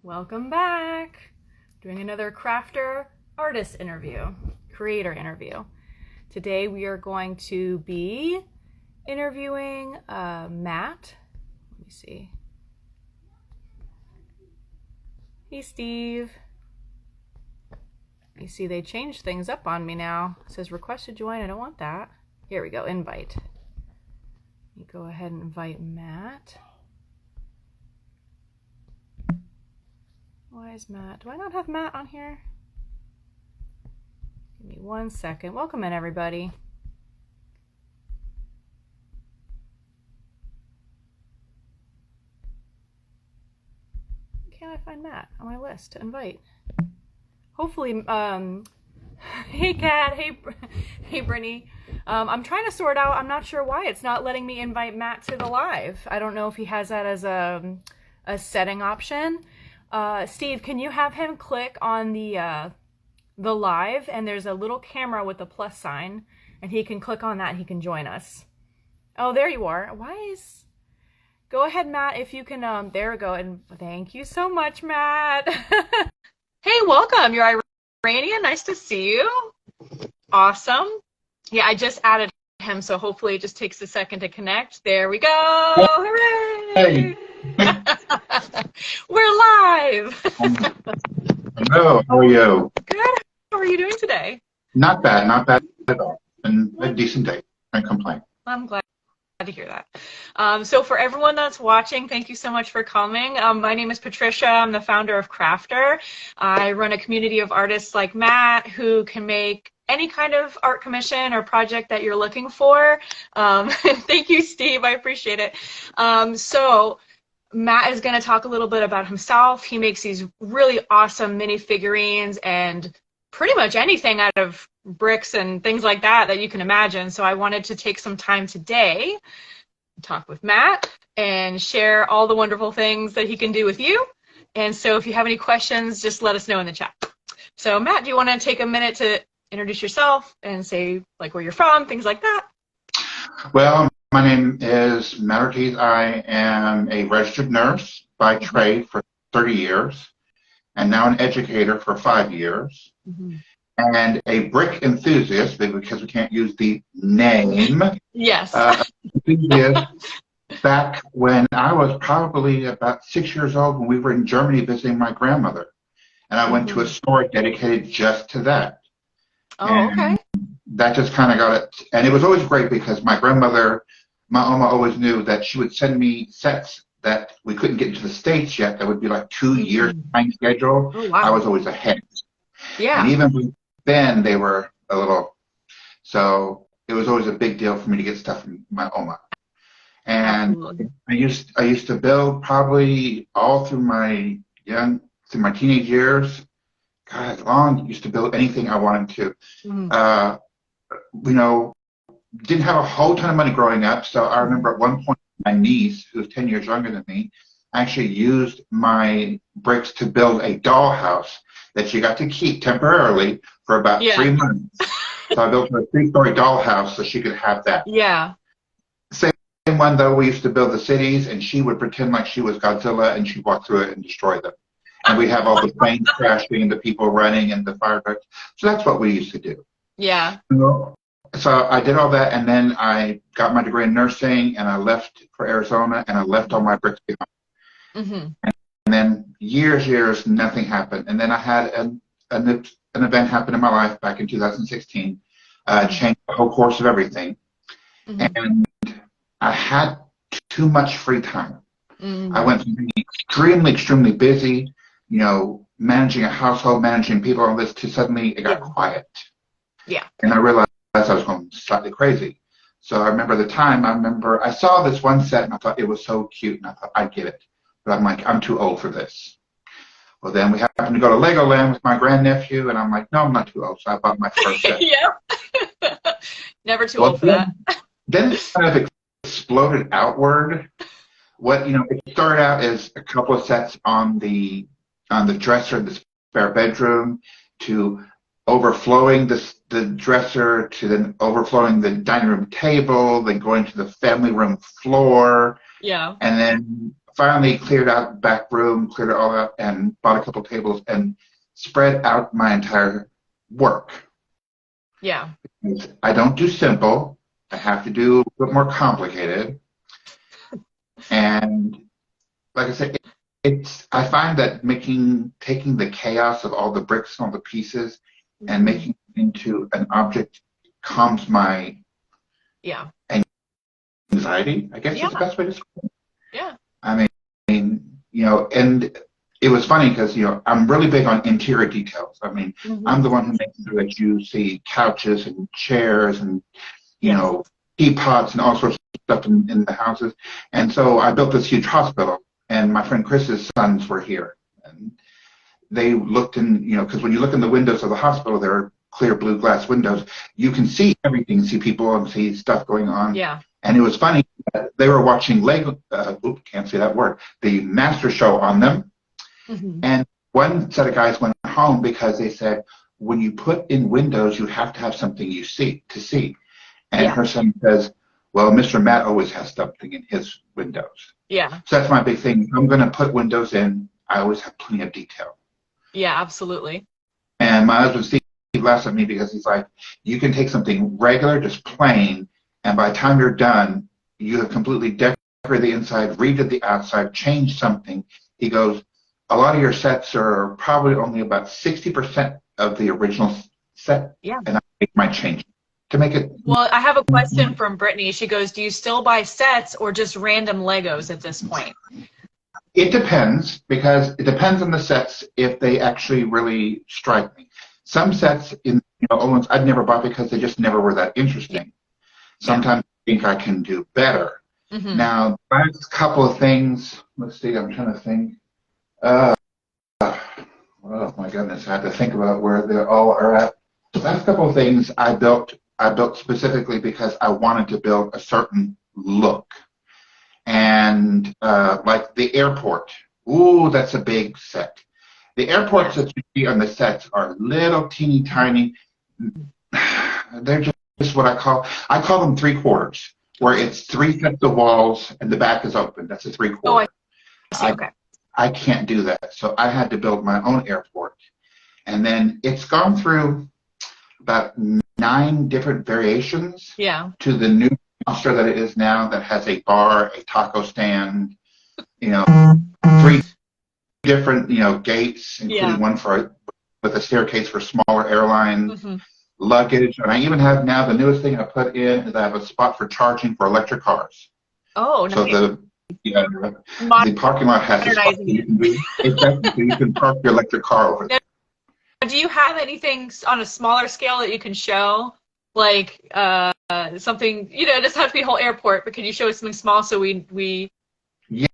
Welcome back. Doing another crafter artist interview, creator interview. Today we are going to be interviewing Matt. Let me see. Hey, Steve. You see they changed things up on me now. It says request to join. I don't want that. Here we go. Invite. Let me go ahead and invite Matt. Why is Matt? Do I not have Matt on here? Give me 1 second. Welcome in, everybody. Can't I find Matt on my list to invite? Hopefully, hey Kat, hey Brittany. I'm trying to sort out, I'm not sure why it's not letting me invite Matt to the live. I don't know if he has that as a setting option. Steve, can you have him click on the live, and there's a little camera with a plus sign, and he can click on that and he can join us. Oh, there you are. Go ahead, Matt, if you can, there we go, and thank you so much, Matt. Hey, welcome. You're Iranian. Nice to see you. Awesome. Yeah, I just added him, so hopefully it just takes a second to connect. There we go. Hooray! Hey. We're live. Hello, how are you? Good. How are you doing today? Not bad at all. And a decent day. Can't complain. I'm glad to hear that. So for everyone that's watching, thank you so much for coming. My name is Patricia. I'm the founder of Crafter. I run a community of artists like Matt who can make any kind of art commission or project that you're looking for. Thank you, Steve. I appreciate it. So Matt is going to talk a little bit about himself. He makes these really awesome mini figurines and pretty much anything out of bricks and things like that you can imagine. So I wanted to take some time today to talk with Matt and share all the wonderful things that he can do with you. And so if you have any questions, just let us know in the chat. So Matt, do you want to take a minute to introduce yourself and say like where you're from, things like that? Well, my name is Matt Ortiz. I am a registered nurse by trade for 30 years, and now an educator for 5 years, and a brick enthusiast, because we can't use the name. Yes. Enthusiast back when I was probably about 6 years old when we were in Germany visiting my grandmother, and I went to a store dedicated just to that. Oh, okay. That just kind of got it. And it was always great because my grandmother, my Oma, always knew that she would send me sets that we couldn't get into the States yet. That would be like 2 years time schedule. Oh, wow. I was always ahead. Yeah. And even then, they were a little. So it was always a big deal for me to get stuff from my Oma. And I used to build probably all through my teenage years. God, long used to build anything I wanted to. Didn't have a whole ton of money growing up, so I remember at one point my niece, who's 10 years younger than me, actually used my bricks to build a dollhouse that she got to keep temporarily for about 3 months. So I built her a 3-story dollhouse so she could have that. Yeah. Same one, though, we used to build the cities, and she would pretend like she was Godzilla, and she'd walk through it and destroy them. And we'd have all the planes crashing and the people running and the fire trucks. So that's what we used to do. Yeah. So I did all that, and then I got my degree in nursing, and I left for Arizona, and I left all my bricks behind. And then years, nothing happened. And then I had an event happen in my life back in 2016, changed the whole course of everything. And I had too much free time. I went from being extremely busy, managing a household, managing people, all this, to suddenly it got quiet. Yeah. And I realized I was going slightly crazy. So I remember I saw this one set and I thought it was so cute and I thought I'd get it. But I'm like, I'm too old for this. Well, then we happened to go to Legoland with my grandnephew, and I'm like, no, I'm not too old. So I bought my first set. Never too old for that. Then it kind of exploded outward. It started out as a couple of sets on the dresser in the spare bedroom, to overflowing the dresser, to then overflowing the dining room table, then going to the family room floor. Yeah. And then finally cleared out the back room, cleared it all out, and bought a couple tables and spread out my entire work. Yeah. I don't do simple. I have to do a bit more complicated. And like I said, I find that taking the chaos of all the bricks and all the pieces and making it into an object calms my anxiety, I guess is the best way to describe it. Yeah. I mean, and it was funny because, I'm really big on interior details. I mean, I'm the one who makes sure that you see couches and chairs and, teapots and all sorts of stuff in the houses. And so I built this huge hospital, and my friend Chris's sons were here. And they looked in, because when you look in the windows of the hospital, there are clear blue glass windows. You can see everything, see people and see stuff going on. Yeah. And it was funny. They were watching can't say that word, the master show on them. And one set of guys went home because they said, when you put in windows, you have to have something to see. And her son says, well, Mr. Matt always has something in his windows. Yeah. So that's my big thing. If I'm going to put windows in, I always have plenty of detail. Yeah, absolutely. And my husband Steve laughs at me because he's like, you can take something regular, just plain, and by the time you're done, you have completely decorated the inside, redid the outside, changed something. He goes, a lot of your sets are probably only about 60% of the original set. Yeah. And I make my change to make it. Well, I have a question from Brittany. She goes, do you still buy sets or just random Legos at this point? It depends, because it depends on the sets if they actually really strike me. Some sets in old ones I'd never bought because they just never were that interesting. Sometimes I think I can do better. Now, the last couple of things, let's see, I'm trying to think. Oh my goodness, I have to think about where they all are at. The last couple of things I built specifically because I wanted to build a certain look. And like the airport, ooh, that's a big set. The airports that you see on the sets are little teeny tiny. They're just what I call them 3/4, where it's 3 sets of walls and the back is open. That's a 3/4. Oh, I see. Okay. I can't do that, so I had to build my own airport. And then it's gone through about 9 different variations to the new monster that it is now, that has a bar, a taco stand, 3 different, gates, including one with a staircase for smaller airlines, luggage. And I even have now, the newest thing I put in is I have a spot for charging for electric cars. Oh, nice. So the parking lot has a spot you can park your electric car over there. Now, do you have anything on a smaller scale that you can show? Like something, it doesn't have to be a whole airport, but can you show us something small so we... Yeah.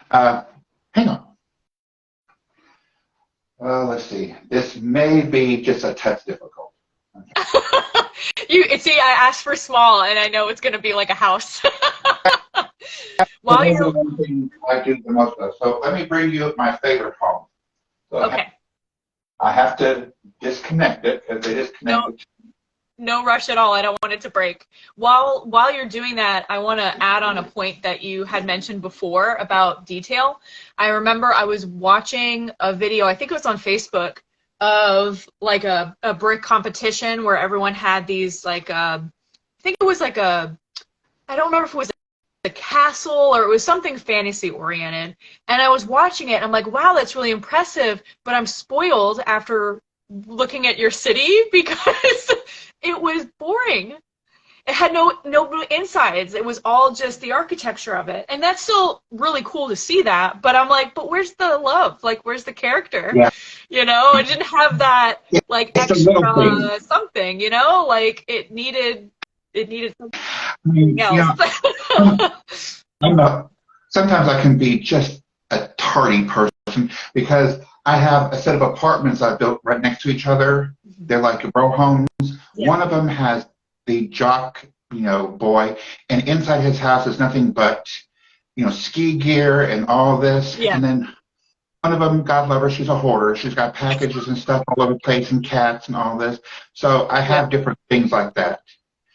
Hang on. Let's see. This may be just a touch difficult. Okay. See, I asked for small, and I know it's going to be like a house. One thing I do the most of. So let me bring you my favorite home. So okay. I have to disconnect it because it is connected. No rush at all. I don't want it to break. While you're doing that, I want to add on a point that you had mentioned before about detail. I remember I was watching a video, I think it was on Facebook, of like a brick competition where everyone had these I think it was I don't remember if it was a castle or it was something fantasy oriented. And I was watching it and I'm like, wow, that's really impressive. But I'm spoiled after looking at your city because it was boring. It had no insides. It was all just the architecture of it. And that's still really cool to see that. But I'm like, but where's the love? Like, where's the character? Yeah. It didn't have that, extra something, Like, it needed something else. Sometimes I can be just a tardy person because I have a set of apartments I built right next to each other. They're like row homes. Yeah. One of them has the jock, boy, and inside his house is nothing but, ski gear and all this. Yeah. And then one of them, God love her, she's a hoarder. She's got packages and stuff all over the place and cats and all this. So I have different things like that.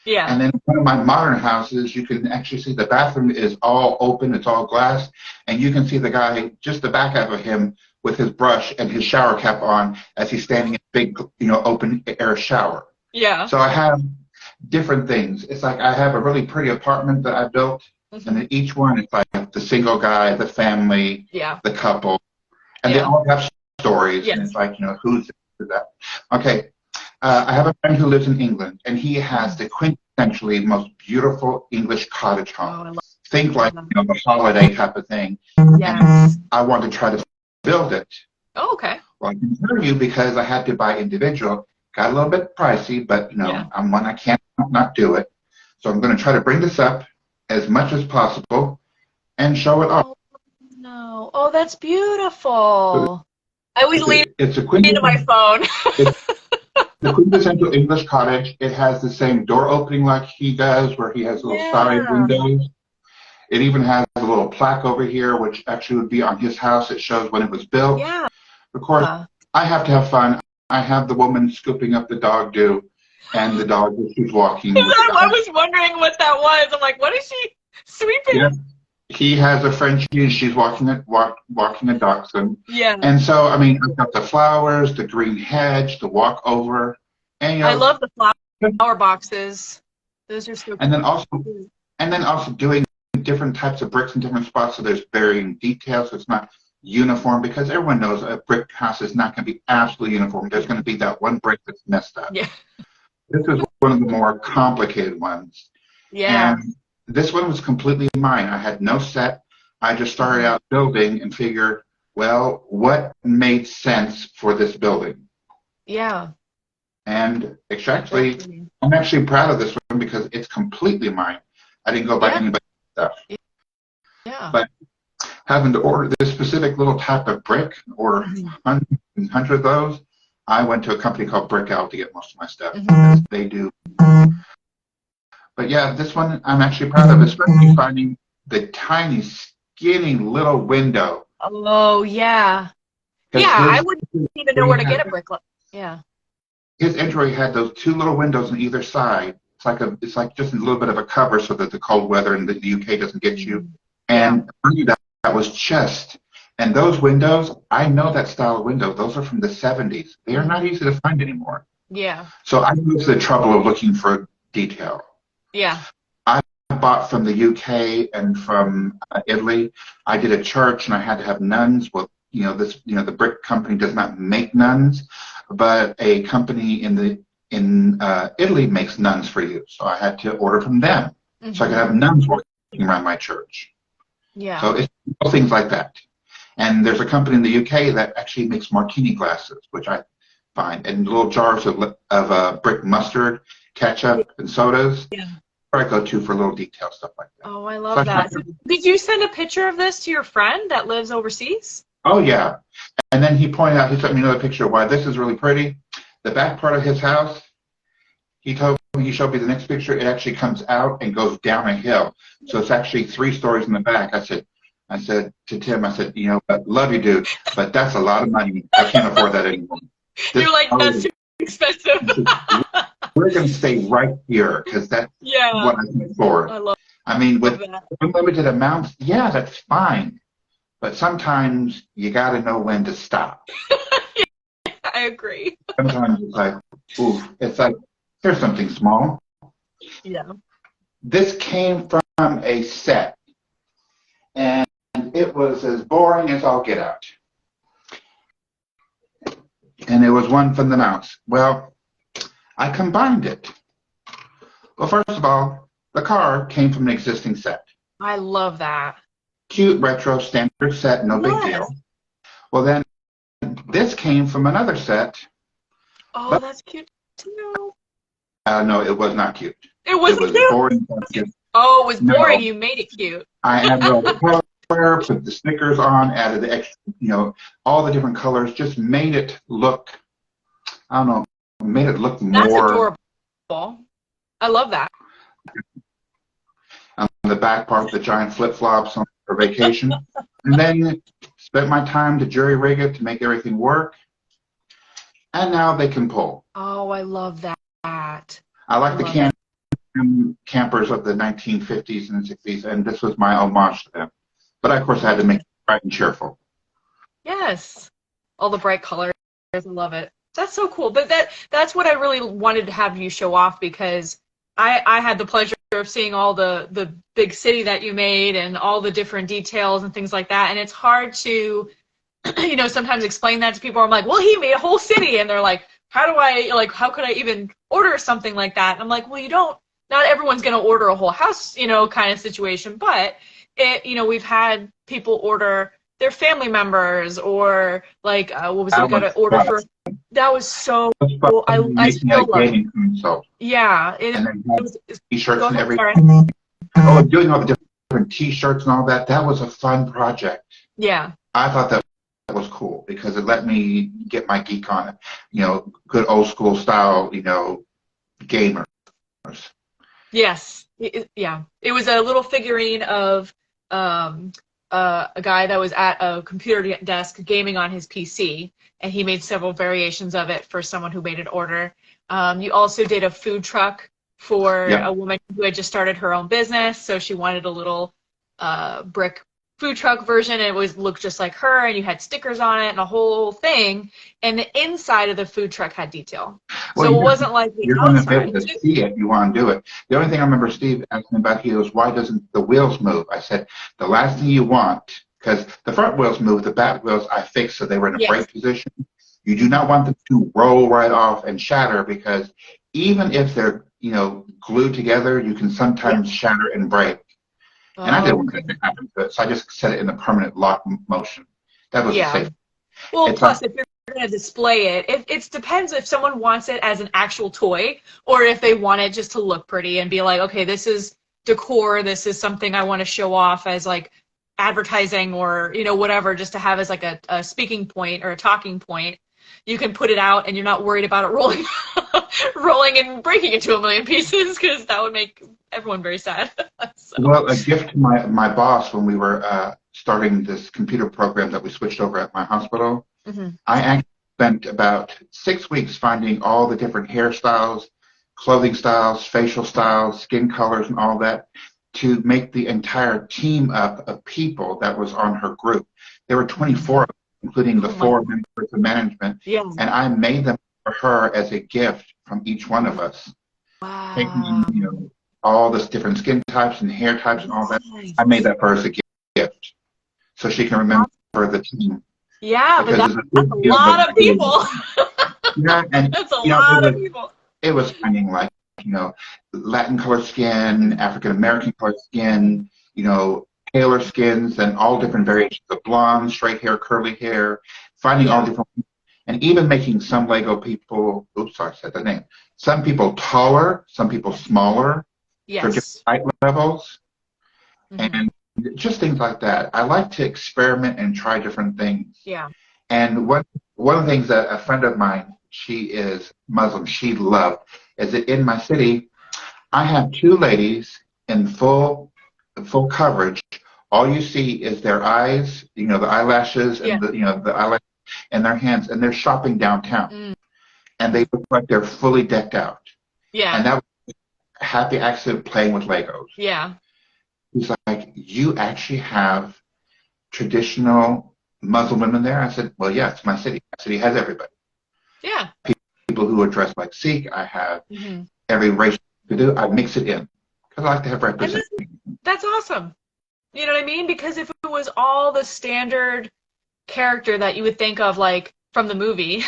Yeah. And then one of my modern houses, you can actually see the bathroom is all open, it's all glass, and you can see the guy, just the back half of him, with his brush and his shower cap on as he's standing in a big, open air shower. Yeah. So I have different things. It's like I have a really pretty apartment that I built, and then each one is like the single guy, the family, the couple, and they all have stories. And it's like, who's that? Okay. I have a friend who lives in England, and he has the quintessentially most beautiful English cottage home. Think like, the holiday type of thing. Yes. And I want to try to build it. Oh, okay. Well, I can tell you, because I had to buy individual, got a little bit pricey, but, I'm one, I can't not do it. So I'm going to try to bring this up as much as possible and show it off. Oh, no. Oh, that's beautiful. I always lean into my phone. The quintessential English cottage. It has the same door opening like he does, where he has little side windows. It even has a little plaque over here, which actually would be on his house. It shows when it was built. Yeah. Of course, I have to have fun. I have the woman scooping up the dog do, and the dog as she's walking. I was wondering what that was. I'm like, what is she sweeping? Yeah. He has a Frenchie, and she's walking a dachshund. Yeah. And so, I mean, I've got the flowers, the green hedge, the walk over. And, I love the flower boxes. Those are so cool. And then also doing different types of bricks in different spots, so there's varying details, so it's not uniform, because everyone knows a brick house is not going to be absolutely uniform. There's going to be that one brick that's messed up. Yeah. This is one of the more complicated ones. Yeah. And this one was completely mine. I had no set. I just started out building and figured, well, what made sense for this building? Yeah. And I'm actually proud of this one because it's completely mine. I didn't go by anybody's stuff. Yeah. But having to order this specific little type of brick, order hundreds and hundreds of those, I went to a company called Brick Out to get most of my stuff. They do. But yeah, this one I'm actually proud of, especially finding the tiny, skinny little window. Oh, yeah. Yeah, I wouldn't even know where to get a brick. Yeah. His entry had those two little windows on either side. It's like just a little bit of a cover so that the cold weather in the UK doesn't get you. And that was just. And those windows, I know that style of window. Those are from the 70s. They are not easy to find anymore. Yeah. So I went to the trouble of looking for detail. Yeah. I bought from the UK and from Italy. I did a church, and I had to have nuns. Well, the brick company does not make nuns, but a company in Italy makes nuns for you. So I had to order from them, so I could have nuns working around my church. Yeah. So it's things like that. And there's a company in the UK that actually makes martini glasses, which I find, and little jars of brick mustard, ketchup, and sodas. Yeah. I go to for little detail stuff like that. Oh, I love that. Did you send a picture of this to your friend that lives overseas? Oh, yeah. And then he sent me another picture of why this is really pretty. The back part of his house, he showed me the next picture. It actually comes out and goes down a hill. So it's actually 3 stories in the back. I said to Tim, love you, dude, but that's a lot of money. I can't afford that anymore. You're like, that's too expensive. We're going to stay right here because that's what I can afford. I mean, with unlimited amounts, that's fine. But sometimes you got to know when to stop. I agree. Sometimes it's like, oof, it's like, here's something small. Yeah. This came from a set, and it was as boring as all get out. And it was one from the mouse. Well, I combined it. Well, first of all, the car came from an existing set. I love that. Cute, retro, standard set, no big deal. Well, then this came from another set. Oh, that's cute too. No, it was not cute. It wasn't cute? Boring. Oh, it was boring. You made it cute. I added all the color, put the stickers on, added the extra, all the different colors, just made it look, I don't know, made it look more. That's adorable. I love that. On the back part, the giant flip-flops for vacation. And then spent my time to jury rig it to make everything work. And now they can pull. Oh, I love that. I like the canvas campers of the 1950s and 60s, and this was my homage to them. But of course, I had to make it bright and cheerful. Yes. All the bright colors. I love it. That's so cool. But that's what I really wanted to have you show off, because I had the pleasure of seeing all the big city that you made and all the different details and things like that. And it's hard to, sometimes explain that to people. I'm like, well, he made a whole city. And they're like, how could I even order something like that? And I'm like, well, not everyone's going to order a whole house, kind of situation. But we've had people order their family members, or like, what was it? Got to order for. That was so cool. I still love it. Yeah. And then T-shirts and everything. Oh, doing all the different T-shirts and all that. That was a fun project. Yeah. I thought that was cool because it let me get my geek on it. Good old school style, gamers. Yes. Yeah. It was a little figurine of a guy that was at a computer desk gaming on his PC, and he made several variations of it for someone who made an order. You also did a food truck for a woman who had just started her own business, so she wanted a little brick food truck version. It looked just like her, and you had stickers on it and a whole thing, and the inside of the food truck had detail. Well, so it wasn't like the outside. You're going to be able to see it. You want to do it. The only thing I remember Steve asking about here was, why doesn't the wheels move? I said, the last thing you want, because the front wheels move, the back wheels I fixed so they were in a brake position. You do not want them to roll right off and shatter, because even if they're, glued together, you can sometimes shatter and break. And I didn't want that to happen to it, so I just set it in a permanent lock motion. That was safe. Well, plus, if you're going to display it, it depends if someone wants it as an actual toy, or if they want it just to look pretty and be like, okay, this is decor, this is something I want to show off as like advertising, or whatever, just to have as like a speaking point or a talking point. You can put it out and you're not worried about it rolling and breaking into a million pieces, because that would make everyone very sad. So. Well, a gift to my boss when we were starting this computer program that we switched over at my hospital, I actually spent about 6 weeks finding all the different hairstyles, clothing styles, facial styles, skin colors, and all that, to make the entire team up of people that was on her group. There were 24 of them, including the 4 members of management, and I made them for her as a gift from each one of us. Wow. Taking, all this different skin types and hair types and all that. I made that for her as a gift, so she can remember the team. Yeah, but that's a lot of people. Yeah, and that's a lot of people. It was finding like, Latin colored skin, African American colored skin, paler skins, and all different variations of blonde, straight hair, curly hair, finding all different, and even making some Lego people, oops, sorry, I said the name. Some people taller, some people smaller, for different height levels, and just things like that. I like to experiment and try different things. Yeah. And one of the things that a friend of mine, she is Muslim, she loved, is that in my city, I have 2 ladies in full coverage. All you see is their eyes, the eyelashes, and the eyelash, and their hands, and they're shopping downtown, and they look like they're fully decked out. Yeah. And that was a happy accident playing with Legos. Yeah. He's like, you actually have traditional Muslim women there? I said, well, yeah, it's my city. My city has everybody. Yeah. People who are dressed like Sikh. I have every race to do. I mix it in because I like to have representation. That's awesome. You know what I mean? Because if it was all the standard character that you would think of, like from the movie,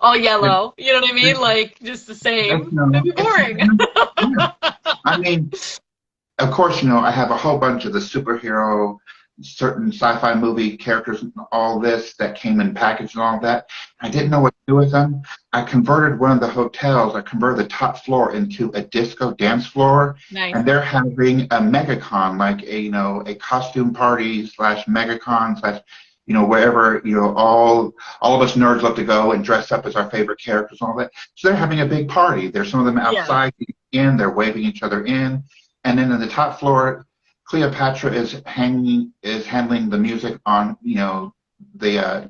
all yellow, you know what I mean? Like just the same. It'd be boring. I mean, of course, I have a whole bunch of the superhero, certain sci-fi movie characters and all this that came in package and all that. I didn't know what to do with them. I converted one of the hotels, I converted the top floor into a disco dance floor. Nice. And they're having a megacon, like a costume party / megacon / wherever, all of us nerds love to go and dress up as our favorite characters and all that. So they're having a big party. There's some of them outside they're waving each other in. And then on the top floor, Cleopatra is handling the music on, the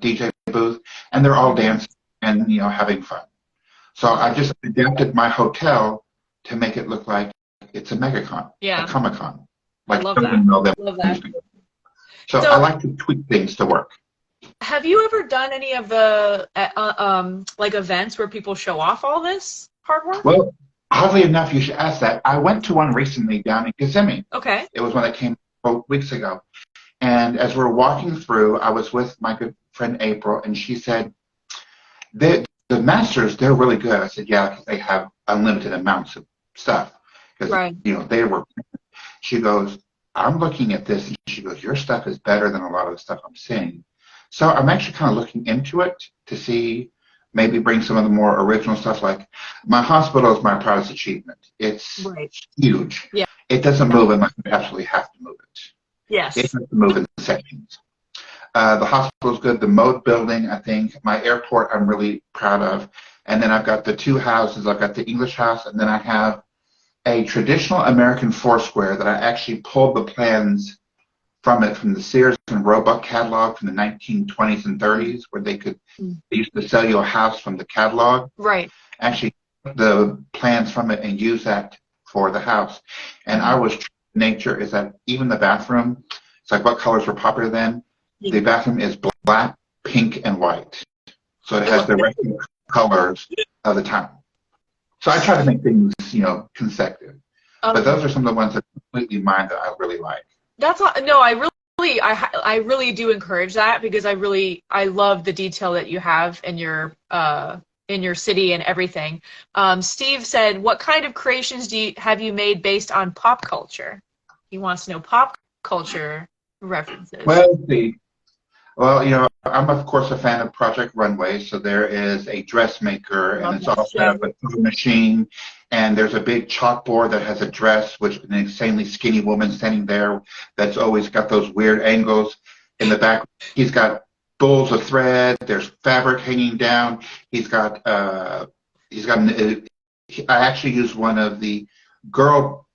DJ booth, and they're all dancing and, having fun. So I just adapted my hotel to make it look like it's a MegaCon, a Yeah. Comic-Con. I Like, love that. Love that. So I like to tweak things to work. Have you ever done any of the like events where people show off all this hard work? Well, oddly enough, you should ask that. I went to one recently down in Kissimmee. Okay. It was one that came 4 weeks ago. And as we're walking through, I was with my good friend April, and she said, the masters, they're really good. I said, yeah, because they have unlimited amounts of stuff. Because, Right. they were. She goes, I'm looking at this, and she goes, your stuff is better than a lot of the stuff I'm seeing. So I'm actually kind of looking into it to see, maybe bring some of the more original stuff. Like, my hospital is my proudest achievement. It's huge. Yeah. It doesn't move unless you absolutely have to move it. Yes. It has to move in sections. The hospital is good. The mode building, I think. My airport, I'm really proud of. And then I've got the 2 houses. I've got the English house, and then I have a traditional American Foursquare that I actually pulled the plans from the Sears and Roebuck catalog from the 1920s and 30s, where they used to sell you a house from the catalog. Right. Actually, the plans from it and use that for the house. And I was nature is that even the bathroom, it's like what colors were popular then. The bathroom is black, pink, and white. So it has the regular colors of the time. So I try to make things, consecutive. But those are some of the ones that are completely mine that I really like. That's no, I really do encourage that, because I love the detail that you have in your city and everything. Steve said, what kind of creations have you made based on pop culture? He wants to know pop culture references. Well, Well, I'm of course a fan of Project Runway, so there is a dressmaker, and it's all set up with a machine, and there's a big chalkboard that has a dress, which an insanely skinny woman standing there that's always got those weird angles in the back. He's got bowls of thread. There's fabric hanging down. I actually used one of the girl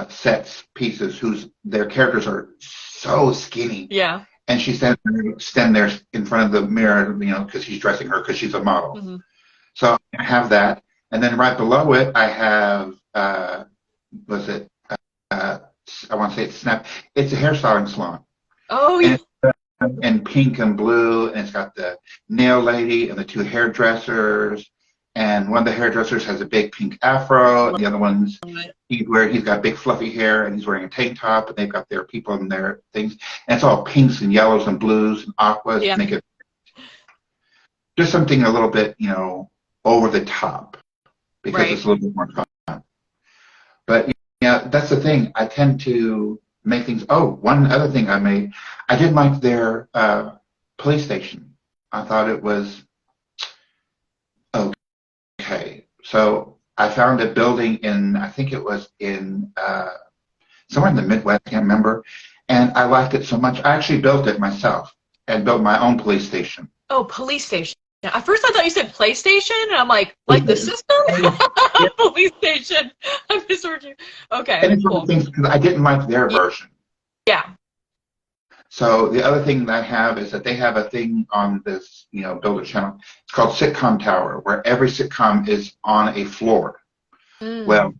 sets pieces their characters are so skinny. Yeah. And she stands there in front of the mirror, because he's dressing her because she's a model. Mm-hmm. So I have that. And then right below it, I have, I want to say it's Snap. It's a hairstyling salon. Oh, yeah. And pink and blue, and it's got the nail lady and the 2 hairdressers. And one of the hairdressers has a big pink afro, and the other one's he's got big fluffy hair, and he's wearing a tank top, and they've got their people in their things, and it's all pinks and yellows and blues and aquas to make it just something a little bit, over the top, because it's a little bit more fun. But that's the thing. I tend to make things. Oh, one other thing I made, I didn't like their police station. I thought it was okay. So I found a building I think it was in somewhere in the Midwest, I can't remember, and I liked it so much. I actually built it myself and built my own police station. Oh, police station. At first I thought you said PlayStation, and I'm like the system? Police station. I misheard you. Okay, and it's one of the things, because I didn't like their version. Yeah. So the other thing that I have is that they have a thing on this, Builder channel. It's called Sitcom Tower, where every sitcom is on a floor. Mm. Well,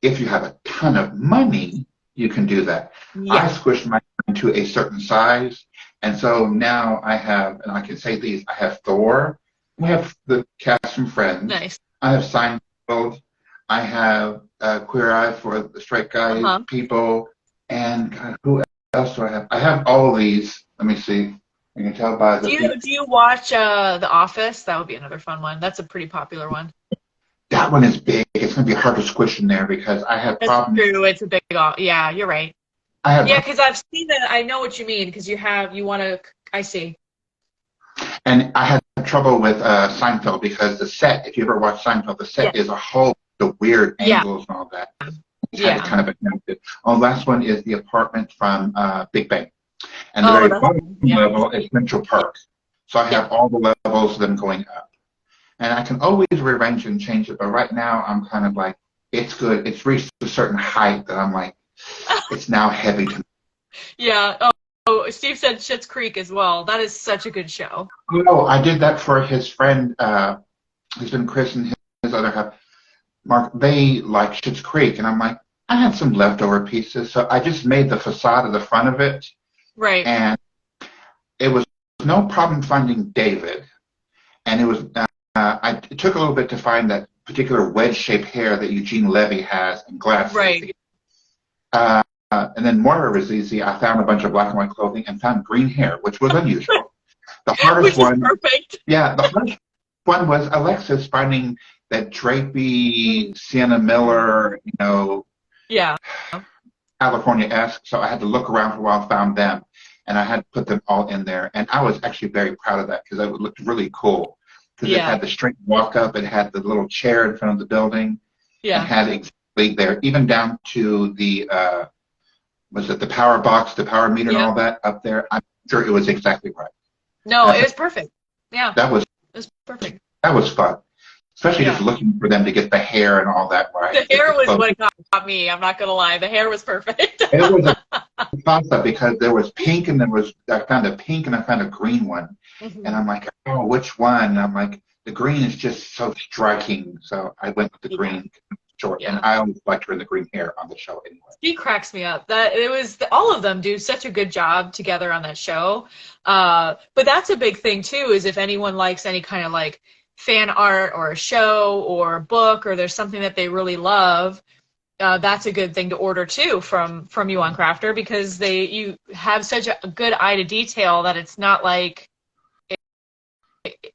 if you have a ton of money, you can do that. Yeah. I squished mine to a certain size, and so now I have, and I can say these, I have Thor, I have the cast from Friends, nice. I have Seinfeld, I have Queer Eye for the straight guy people, and God, who else do I have? I have all of these. Let me see. You can tell by the. Do you watch The Office? That would be another fun one. That's a pretty popular one. That one is big. It's going to be hard to squish in there because I have problems. That's true. It's a big. Yeah, you're right. Yeah, because I've seen that. I know what you mean, because you want to. I see. And I had trouble with Seinfeld, because the set. If you ever watch Seinfeld, the set is a whole the weird angles and all that. Had to kind of attempt it. Oh, last one is the apartment from Big Bang. And the very bottom level is Central Park. So I have all the levels of them going up. And I can always rearrange and change it, but right now I'm kind of like, it's good. It's reached a certain height that I'm like, it's now heavy to me. Yeah. Oh, Steve said Schitt's Creek as well. That is such a good show. Oh, I did that for his friend, who's been Chris and his other half. Mark, they like Schitt's Creek, and I'm like, I had some leftover pieces, so I just made the facade of the front of it, Right. and it was no problem finding David, and it was it took a little bit to find that particular wedge-shaped hair that Eugene Levy has and glasses. Right. And then Moira was easy. I found a bunch of black and white clothing and found green hair, which was unusual. The hardest Which is one, perfect. yeah, the hardest one was Alexis finding that drapey Sienna Miller, Yeah. California-esque. So I had to look around for a while, found them, and I had to put them all in there. And I was actually very proud of that because it looked really cool. Because it had the straight walk up, it had the little chair in front of the building, it had exactly there, even down to the was it the power box, the power meter, and all that up there. I'm sure it was exactly right. No, it was perfect. Yeah. It was perfect. That was fun. Especially just looking for them to get the hair and all that right. The hair was what got me. I'm not going to lie. The hair was perfect. It was a toss-up because there was pink and I found a pink and I found a green one. And I'm like, oh, which one? And I'm like, the green is just so striking. So I went with the green short. And I always liked her in the green hair on the show anyway. She cracks me up. All of them do such a good job together on that show. But that's a big thing too, is if anyone likes any kind of like fan art or a show or a book, or there's something that they really love, that's a good thing to order too from you on Crafter, because you have such a good eye to detail that it's not like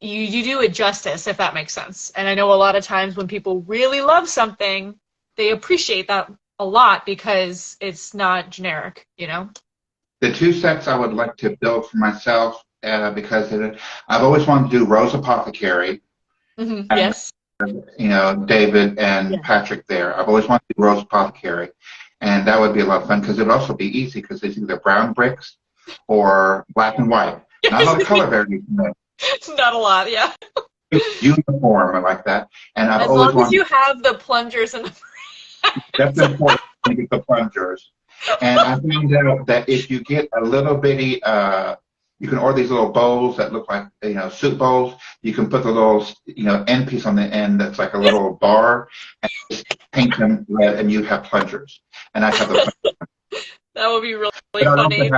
you do it justice, if that makes sense. And I know a lot of times when people really love something, they appreciate that a lot because it's not generic, The two sets I would like to build for myself, because I've always wanted to do Rose Apothecary. Yes. David and Patrick there. I've always wanted to do Rose Apothecary, and that would be a lot of fun because it would also be easy because it's either brown bricks or black and white. Not a lot of color variation. It's not a lot, yeah. Uniform like that. And I've as always long as you have the plungers and the that's important to get the plungers. And I found out that if you get a little bitty, you can order these little bowls that look like, soup bowls. You can put the little, end piece on the end that's like a little bar, and just paint them red, and you have plungers. And I have the plungers. That would be really funny.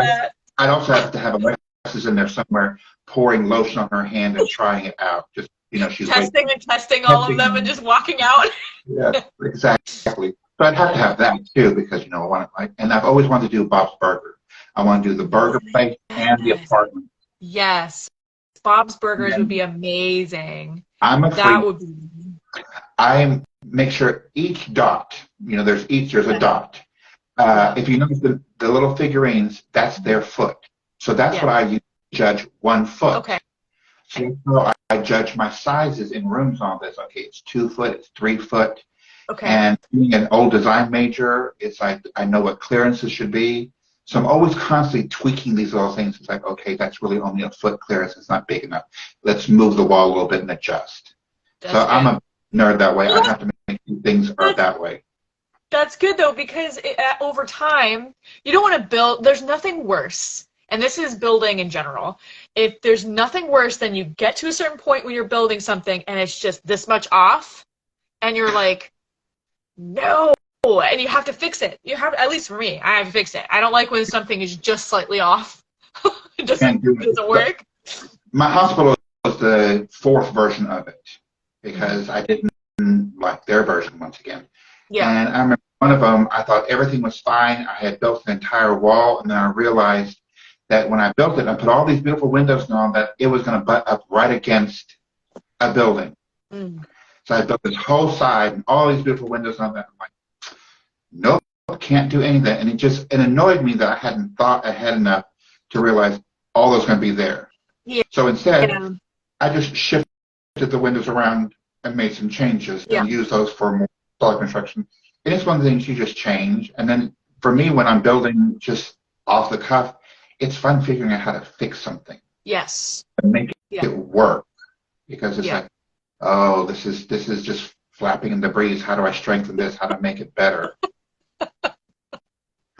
I'd also have to have Alexis in there somewhere pouring lotion on her hand and trying it out. Just, she's testing all of them and just walking out. Yeah, exactly. So I'd have to have that too because, I want to and I've always wanted to do Bob's Burger. I want to do the burger place and the apartment. Yes. Bob's Burgers would be amazing. I make sure each dot, there's a dot. If you notice the little figurines, that's their foot. So that's what I use to judge 1 foot. Okay. So I judge my sizes in rooms on this. Okay, it's 2 foot, it's 3 foot. Okay. And being an old design major, it's like I know what clearances should be. So I'm always constantly tweaking these little things. It's like, okay, that's really only a foot clearance. It's not big enough. Let's move the wall a little bit and adjust. I'm a nerd that way. I have to make things that way. That's good, though, because over time, you don't want to build. There's nothing worse, and this is building in general. If there's nothing worse than you get to a certain point when you're building something and it's just this much off, and you're like, no. And you have to fix it. At least for me, I have to fix it. I don't like when something is just slightly off. It doesn't work. My hospital was the 4th version of it because I didn't like their version once again. Yeah. And I remember one of them, I thought everything was fine. I had built an entire wall, and then I realized that when I built it, I put all these beautiful windows and all that, it was going to butt up right against a building. So I built this whole side and all these beautiful windows and all that. I'm like, nope, can't do any of that. And it annoyed me that I hadn't thought ahead enough to realize all those going to be there. Yeah. So instead, I just shifted the windows around and made some changes and used those for more solid construction. And it's one of the things you just change. And then for me, when I'm building just off the cuff, it's fun figuring out how to fix something. Yes. And make it work. Because it's like, oh, this is just flapping in the breeze. How do I strengthen this? How to make it better?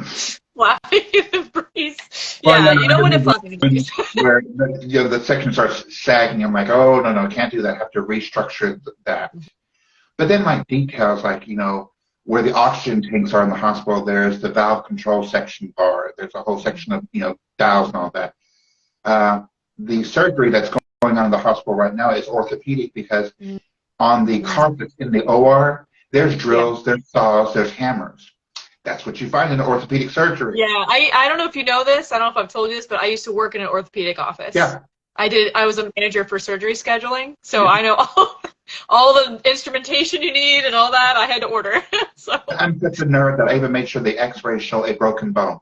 Flapping in the breeze. Yeah, you don't want to flap in the breeze. Where the section starts sagging. I'm like, oh, no, can't do that. I have to restructure that. But then like details like, where the oxygen tanks are in the hospital, there's the valve control section bar. There's a whole section of, dials and all that. The surgery that's going on in the hospital right now is orthopedic because on the carpet in the OR, there's drills, there's saws, there's hammers. That's what you find in orthopedic surgery. Yeah, I don't know if you know this. I don't know if I've told you this, but I used to work in an orthopedic office. Yeah. I was a manager for surgery scheduling, so I know all the instrumentation you need and all that I had to order. So I'm such a nerd that I even made sure the x-rays show a broken bone.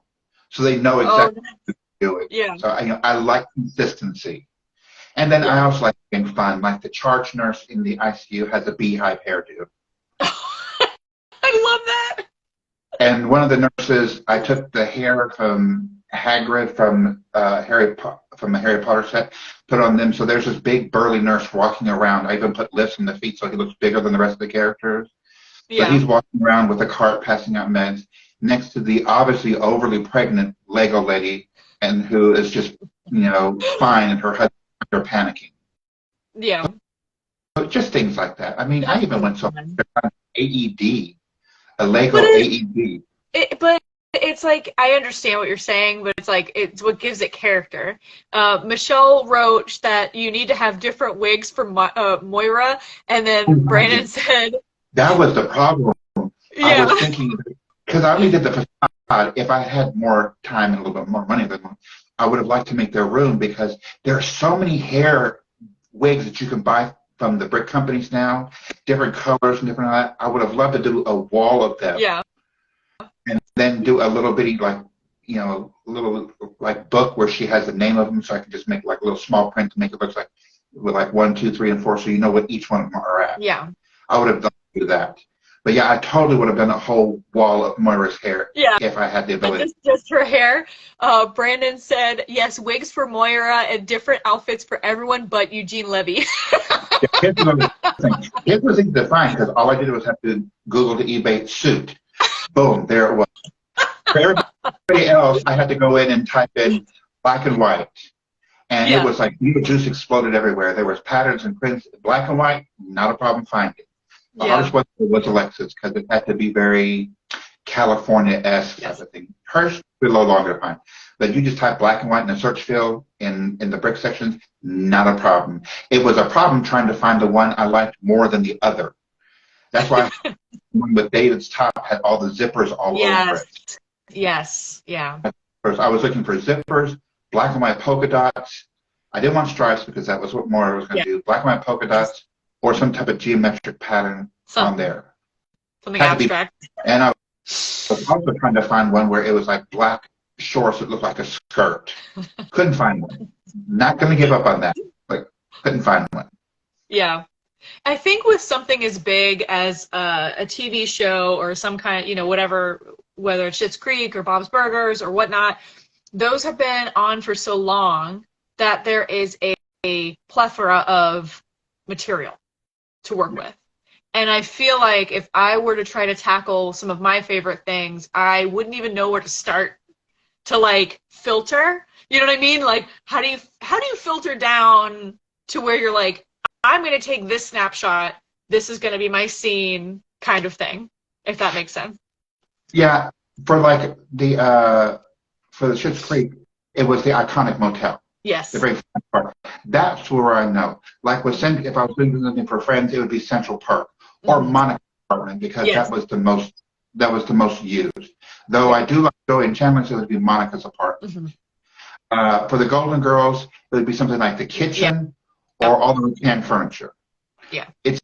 So they know exactly how to do it. Yeah. So I like consistency. And then I also like being fun. Like the charge nurse in the ICU has a beehive hairdo. I love that. And one of the nurses, I took the hair from Hagrid from the Harry Potter set, put on them. So there's this big burly nurse walking around. I even put lifts in the feet so he looks bigger than the rest of the characters. Yeah. But he's walking around with a cart passing out meds next to the obviously overly pregnant Lego lady, and who is just, fine, and her husband are panicking. Yeah. So just things like that. I mean, I even went so AED, a Lego AED. But it's like, I understand what you're saying, but it's like, it's what gives it character. Michelle wrote that you need to have different wigs for Moira, and then Brandon said... That was the problem. Yeah. I was thinking, because I only did the facade. If I had more time and a little bit more money than I would have liked to make their room, because there are so many hair wigs that you can buy from the brick companies now, different colors and different. I would have loved to do a wall of them. Yeah. And then do a little bitty, little book where she has the name of them, so I could just make like a little small print to make it look like with like 1, 2, 3, and 4, so you know what each one of them are at. Yeah. I would have done that. But yeah, I totally would have done a whole wall of Moira's hair if I had the ability. Just her hair. Brandon said, yes, wigs for Moira and different outfits for everyone but Eugene Levy. Here's what was easy to find, because all I did was have to Google the eBay suit. Boom, there it was. For everybody else, I had to go in and type in black and white. And it was like needle juice exploded everywhere. There was patterns and prints, black and white, not a problem finding. The hardest one was Alexis, because it had to be very California-esque type of thing. Hers was a little longer to find. But you just type black and white in the search field in the brick sections, not a problem. It was a problem trying to find the one I liked more than the other. That's why one with David's top had all the zippers all over it. Yes, yeah. I was looking for zippers, black and white polka dots. I didn't want stripes because that was what Moira was going to do. Black and white polka dots or some type of geometric pattern on there. Something abstract. And I was also trying to find one where it was like black shorts that looked like a skirt. Couldn't find one. Not going to give up on that, but couldn't find one. Yeah. I think with something as big as a TV show or some kind, whatever, whether it's Schitt's Creek or Bob's Burgers or whatnot, those have been on for so long that there is a plethora of material to work with. And I feel like if I were to try to tackle some of my favorite things, I wouldn't even know where to start to filter. You know what I mean? Like, how do you filter down to where you're like, I'm going to take this snapshot, this is going to be my scene kind of thing, if that makes sense. Yeah, for the Schitt's Creek, it was the iconic motel. Yes. The very front part. That's where I know. Like if I was doing something for Friends, it would be Central Park or Monica's apartment, because that was the most used. Though I do like Joey and Chandler's, it would be Monica's apartment. For the Golden Girls, it would be something like the kitchen or all the canned furniture. Yeah. It's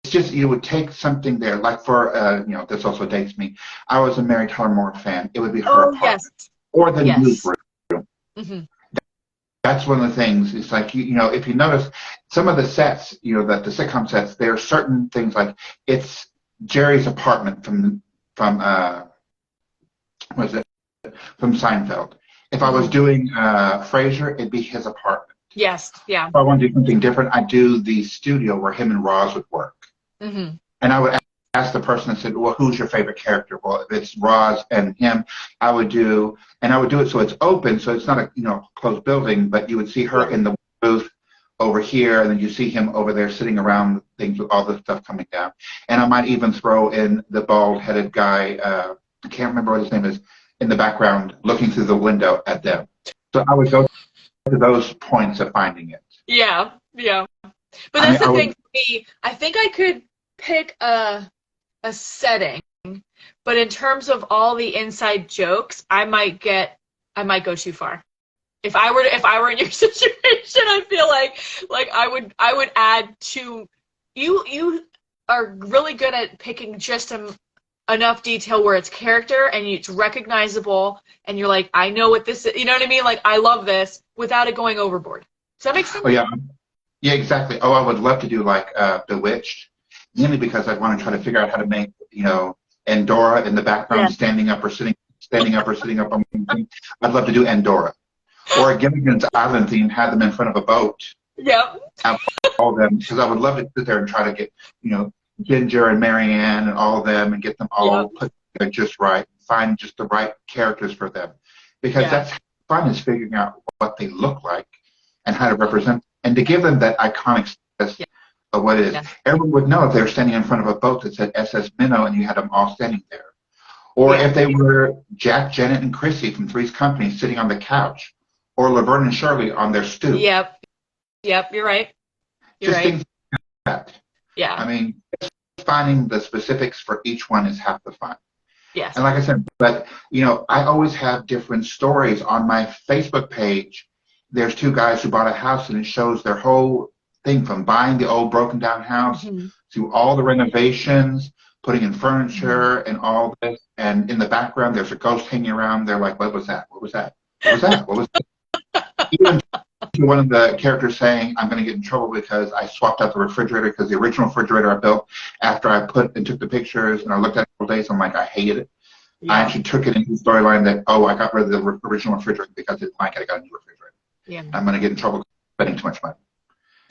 just, you would take something there, like for, this also dates me. I was a Mary Tyler Moore fan. It would be her apartment. Or the newsroom. That's one of the things. It's like, if you notice, some of the sets, that the sitcom sets, there are certain things like it's Jerry's apartment from Seinfeld. If I was doing Frasier, it'd be his apartment. Yes, yeah. If I want to do something different, I'd do the studio where him and Roz would work. And I would ask the person and said, well, who's your favorite character? Well, if it's Roz and him, I would do it so it's open, so it's not a closed building, but you would see her in the booth over here, and then you see him over there sitting around things with all the stuff coming down. And I might even throw in the bald-headed guy, I can't remember what his name is, in the background looking through the window at them. So I would go to those points of finding it. Yeah, yeah. But that's the thing for me. I think I could pick a setting, but in terms of all the inside jokes, I might go too far. If I were in your situation, I feel like I would add to you are really good at picking just enough detail where it's character and it's recognizable and you're like, I know what this is, you know what I mean? Like, I love this without it going overboard. Does that make sense? Oh, yeah. Yeah, exactly. Oh, I would love to do like Bewitched, mainly because I want to try to figure out how to make, Andorra in the background standing up or sitting up on something. I'd love to do Andorra. Or a Gilligan's Island theme, have them in front of a boat. Yeah. Have all of them, because I would love to sit there and try to get, Ginger and Marianne and all of them and get them all put together just right, find just the right characters for them. Because that's fun, is figuring out what they look like and how to represent, and to give them that iconic status of what it is. Yeah. Everyone would know if they were standing in front of a boat that said SS Minnow and you had them all standing there. Or if they were Jack, Janet, and Chrissy from Three's Company sitting on the couch. Or Laverne and Shirley on their stoop. Yep, you're right. You're right. Things like that. Yeah. I mean, just finding the specifics for each one is half the fun. Yes. And like I said, but, I always have different stories on my Facebook page. There's two guys who bought a house, and it shows their whole thing from buying the old broken down house to all the renovations, putting in furniture and all this. And in the background, there's a ghost hanging around. They're like, what was that? What was that? What was that? What was that? Even one of the characters saying, I'm going to get in trouble because I swapped out the refrigerator, because the original refrigerator I built, after I put and took the pictures and I looked at it for days, I'm like, I hated it. Yeah. I actually took it into the storyline that, I got rid of the original refrigerator because I didn't like it. I got a new refrigerator. Yeah. I'm going to get in trouble spending too much money.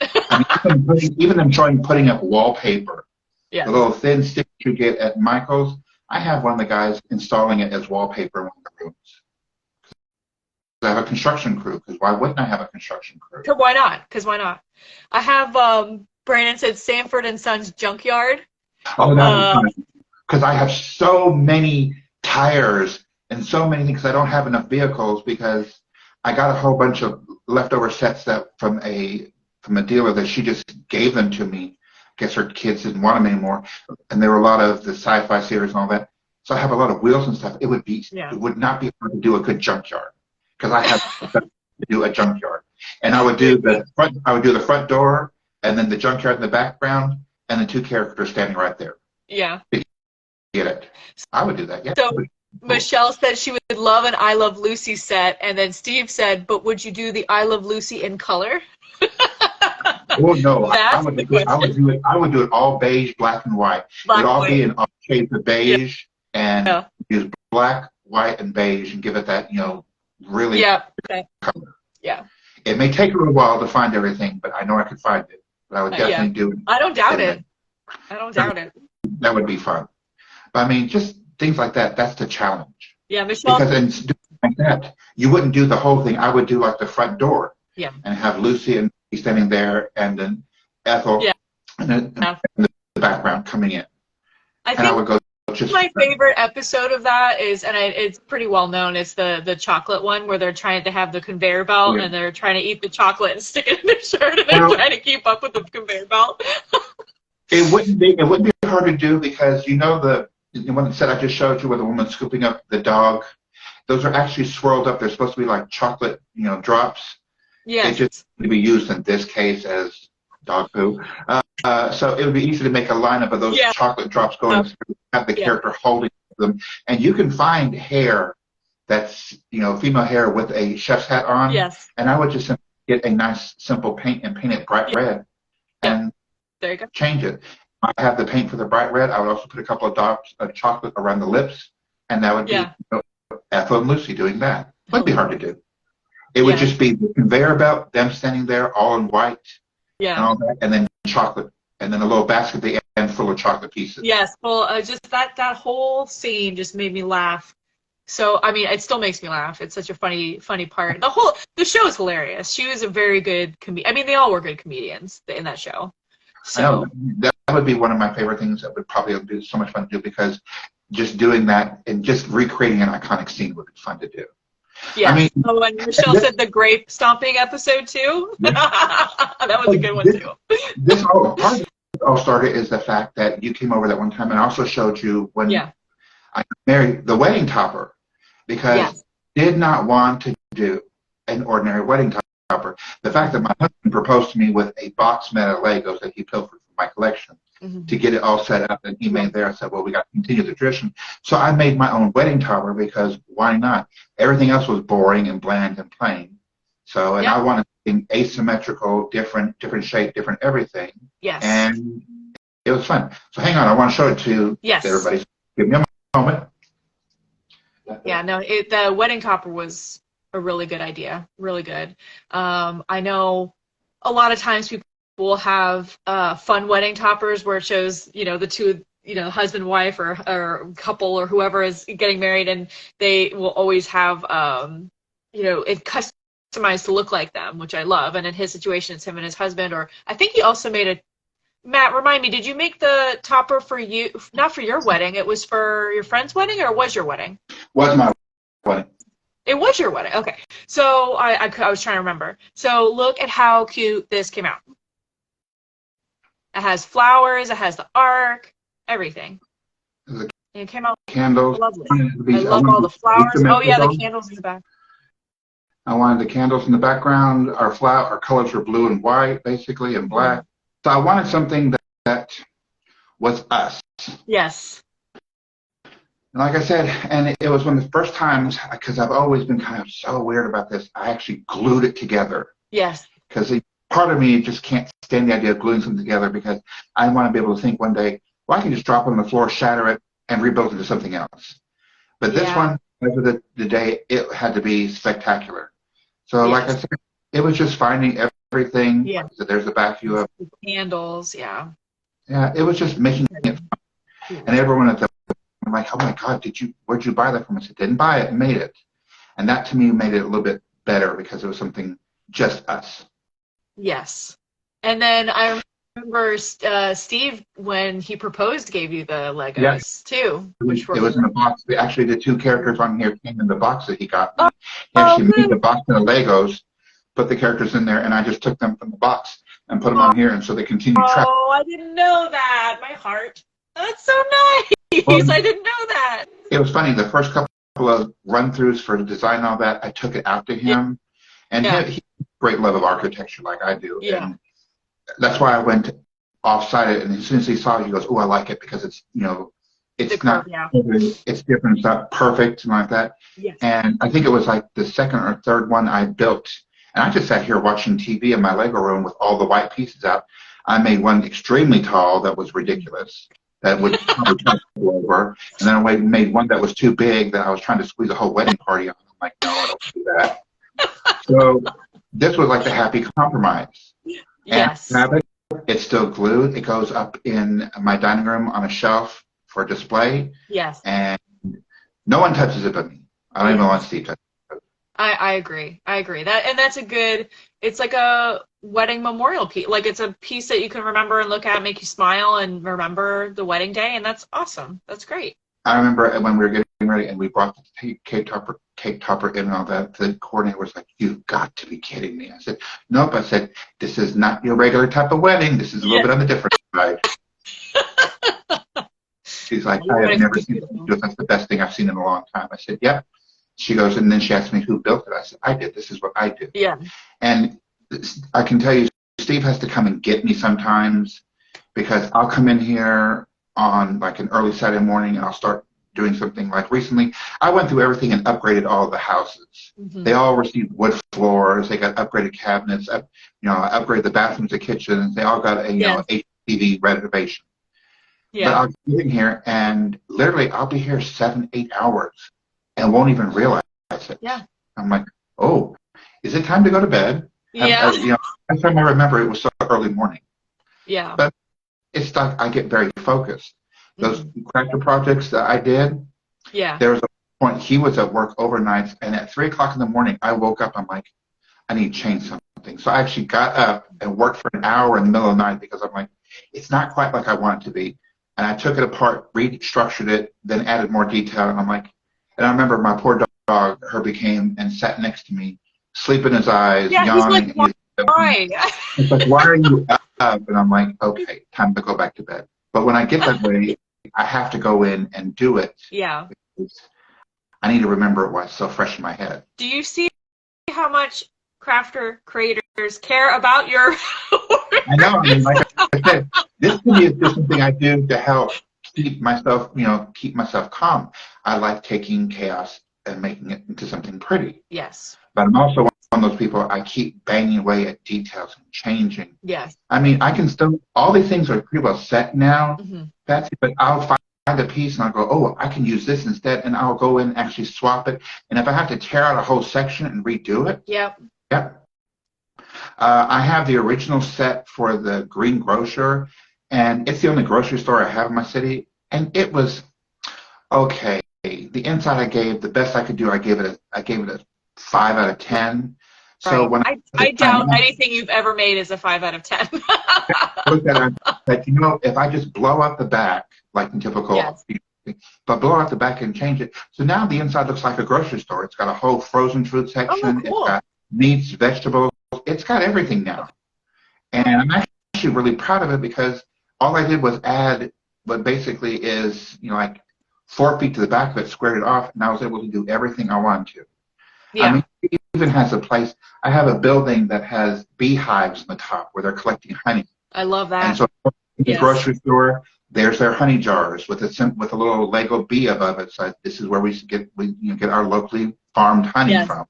I mean, even them putting up wallpaper, the little thin stick you get at Michael's, I have one of the guys installing it as wallpaper in one of the rooms. I have a construction crew, because why wouldn't I have a construction crew? Why not? Because why not? I have, Brandon said Sanford and Sons Junkyard. Oh, that's because I have so many tires and so many things. I don't have enough vehicles, because I got a whole bunch of leftover sets from a dealer that she just gave them to me. I guess her kids didn't want them anymore, and there were a lot of the sci-fi series and all that. So I have a lot of wheels and stuff. It would not be hard to do a good junkyard. Because I have to do a junkyard, and I would do the front door, and then the junkyard in the background, and the two characters standing right there. Yeah. Get it? I would do that. Yeah. So Michelle said she would love an I Love Lucy set, and then Steve said, "But would you do the I Love Lucy in color?" Well, no. I would do it all beige, black, and white. It would all be in all shades of beige, and use black, white, and beige, and give it that really color. Yeah. It may take a little while to find everything, but I know I could find it. But I would definitely do it. I don't doubt it. That would be fun. But I mean, just things like that. That's the challenge. Yeah, Michelle. Because in doing like that, you wouldn't do the whole thing. I would do like the front door. Yeah. And have Lucy and me standing there, and then Ethel and then the background coming in. I would go. My favorite episode of that is, and it's pretty well known, it's the chocolate one where they're trying to have the conveyor belt and they're trying to eat the chocolate and stick it in their shirt, and they're trying to keep up with the conveyor belt. It wouldn't be hard to do, because the one set I just showed you where the woman scooping up the dog, those are actually swirled up. They're supposed to be like chocolate, drops. Yes. They just need to be used in this case as dog poo. So it would be easy to make a lineup of those chocolate drops going through, have the character holding them. And you can find hair that's, female hair with a chef's hat on. Yes. And I would just simply get a nice, simple paint and paint it bright red. And there you go. Change it. I have the paint for the bright red. I would also put a couple of dots of chocolate around the lips. And that would be Ethel and Lucy doing that. It wouldn't be hard to do. It would just be the conveyor belt, them standing there all in white. Yeah. And all that, and then chocolate, and then a little basket at the end full of chocolate pieces. Yes, well, just that whole scene just made me laugh So, I mean, it still makes me laugh. It's such a funny part. The show is hilarious. She was a very good I mean, they all were good comedians in that show. I know So, that would be one of my favorite things that would probably be so much fun to do, because just doing that and just recreating an iconic scene would be fun to do. I yes. mean, Oh, and Michelle said the grape stomping episode too. That was a good one too. This all part of it all started is the fact that you came over that one time, and I also showed you when Yeah. I married the wedding topper, because Yes. I did not want to do an ordinary wedding topper. The fact that my husband proposed to me with a box made of Legos that he pilfered from my collection to get it all set up, and he made there, I said, well, we got to continue the tradition. So I made my own wedding topper, because why not? Everything else was boring and bland and plain. So, and I wanted something asymmetrical, different shape, different everything. Yes. And it was fun. So hang on, I want to show it to everybody. Give me a moment. Yeah, no, the wedding topper was a really good idea. Really good. I know a lot of times people will have fun wedding toppers where it shows, the two, husband, wife, or couple, or whoever is getting married, and they will always have, it customized to look like them, which I love. And in his situation, it's him and his husband. Or I think he also made Matt, remind me, did you make the topper for you, not for your wedding, it was for your friend's wedding, or it was your wedding? Was my wedding. It was your wedding. Okay. So I was trying to remember. So look at how cute this came out. It has flowers. It has the ark. Everything. It came out candles. Lovely. I love all the flowers. Oh yeah, the candles in the back. I wanted the candles in the background. Our colors were blue and white, basically, and black. So I wanted something that was us. Yes. And like I said, and it was one of the first times, because I've always been kind of so weird about this, I actually glued it together. Yes. Because part of me just can't stand the idea of gluing something together, because I want to be able to think one day, well, I can just drop it on the floor, shatter it, and rebuild it into something else. But this one, over the day, it had to be spectacular. So like I said, it was just finding everything. Yeah. So there's the back view of candles. Yeah. Yeah, it was just making it fun. And everyone at the I'm like, oh my God, where'd you buy that from? I said, didn't buy it, made it. And that to me made it a little bit better, because it was something just us. Yes. And then I remember Steve, when he proposed, gave you the Legos too. It was in a box. Actually, the two characters on here came in the box that he got me. He actually made the box of the Legos, put the characters in there, and I just took them from the box and put them on here, and so they continued track. Oh, I didn't know that. My heart. That's so nice. Well, I didn't know that. It was funny. The first couple of run-throughs for the design and all that, I took it out to him. And he has a great love of architecture like I do. Yeah. And that's why I went off-site it. And as soon as he saw it, he goes, oh, I like it, because it's, it's not, it's different. It's not perfect and like that. Yes. And I think it was like the second or third one I built. And I just sat here watching TV in my Lego room with all the white pieces out. I made one extremely tall that was ridiculous, that would go over. And then I made one that was too big that I was trying to squeeze a whole wedding party on. I'm like, no, I don't do that. So this was like the happy compromise. Yes. And it's still glued. It goes up in my dining room on a shelf for display. Yes. And no one touches it but me. I don't even want Steve to touch it. I agree. That's a good, it's like a wedding memorial piece. Like, it's a piece that you can remember and look at, make you smile and remember the wedding day. And that's awesome. That's great. I remember when we were getting ready and we brought the cake topper in and all that, the coordinator was like, you've got to be kidding me. I said, nope. I said, this is not your regular type of wedding. This is a little bit on the different side. She's like, I have never seen it. That's the best thing I've seen in a long time. I said, yep. She goes, and then she asked me who built it. I said, I did. This is what I do. Yeah. And I can tell you, Steve has to come and get me sometimes, because I'll come in here on like an early Saturday morning and I'll start doing something. Like recently, I went through everything and upgraded all of the houses. Mm-hmm. They all received wood floors. They got upgraded cabinets. I upgraded the bathrooms, the kitchens. They all got a HTV renovation. Yeah. But I'll get in here and literally I'll be here 7-8 hours and won't even realize it. Yeah. I'm like, oh, is it time to go to bed? Yeah. Last time I remember, it was so early morning. Yeah. But it's like I get very focused. Those crafter projects that I did, there was point, he was at work overnight, and at 3 o'clock in the morning, I woke up. I'm like, I need to change something. So I actually got up and worked for an hour in the middle of the night because I'm like, it's not quite like I want it to be. And I took it apart, restructured it, then added more detail. And I'm like, and I remember my poor dog, Herbie, came and sat next to me, sleeping his eyes, Yeah, yawning. he's like, why? He's like, why are you up? And I'm like, okay, time to go back to bed. But when I get that way, I have to go in and do it. Yeah. I need to remember it while it's so fresh in my head. Do you see how much crafter creators care about your I know. I mean, like I said, this to me is just something I do to help keep myself, keep myself calm. I like taking chaos and making it into something pretty. Yes. But I'm also one of those people, I keep banging away at details and changing. Yes. I mean, I can still, all these things are pretty well set now, Betsy, but I'll find a piece and I'll go, oh, I can use this instead, and I'll go in and actually swap it. And if I have to tear out a whole section and redo it, yep. I have the original set for the Green Grocer, and it's the only grocery store I have in my city, and it was okay. The inside I gave the best I could do. I gave it a 5 out of 10. So right. when I doubt anything you've ever made is a 5 out of 10. I looked at it, like, if I just blow out the back, like in typical, yes. but blow out the back and change it. So now the inside looks like a grocery store. It's got a whole frozen food section. Oh, cool. It's got meats, vegetables. It's got everything now. And I'm actually really proud of it because all I did was add what basically is, like 4 feet to the back of it, squared it off, and I was able to do everything I wanted to. Yeah. I mean, it even has a place. I have a building that has beehives on the top where they're collecting honey. I love that. And so in the grocery store, there's their honey jars with a little Lego bee above it. So this is where we get our locally farmed honey from.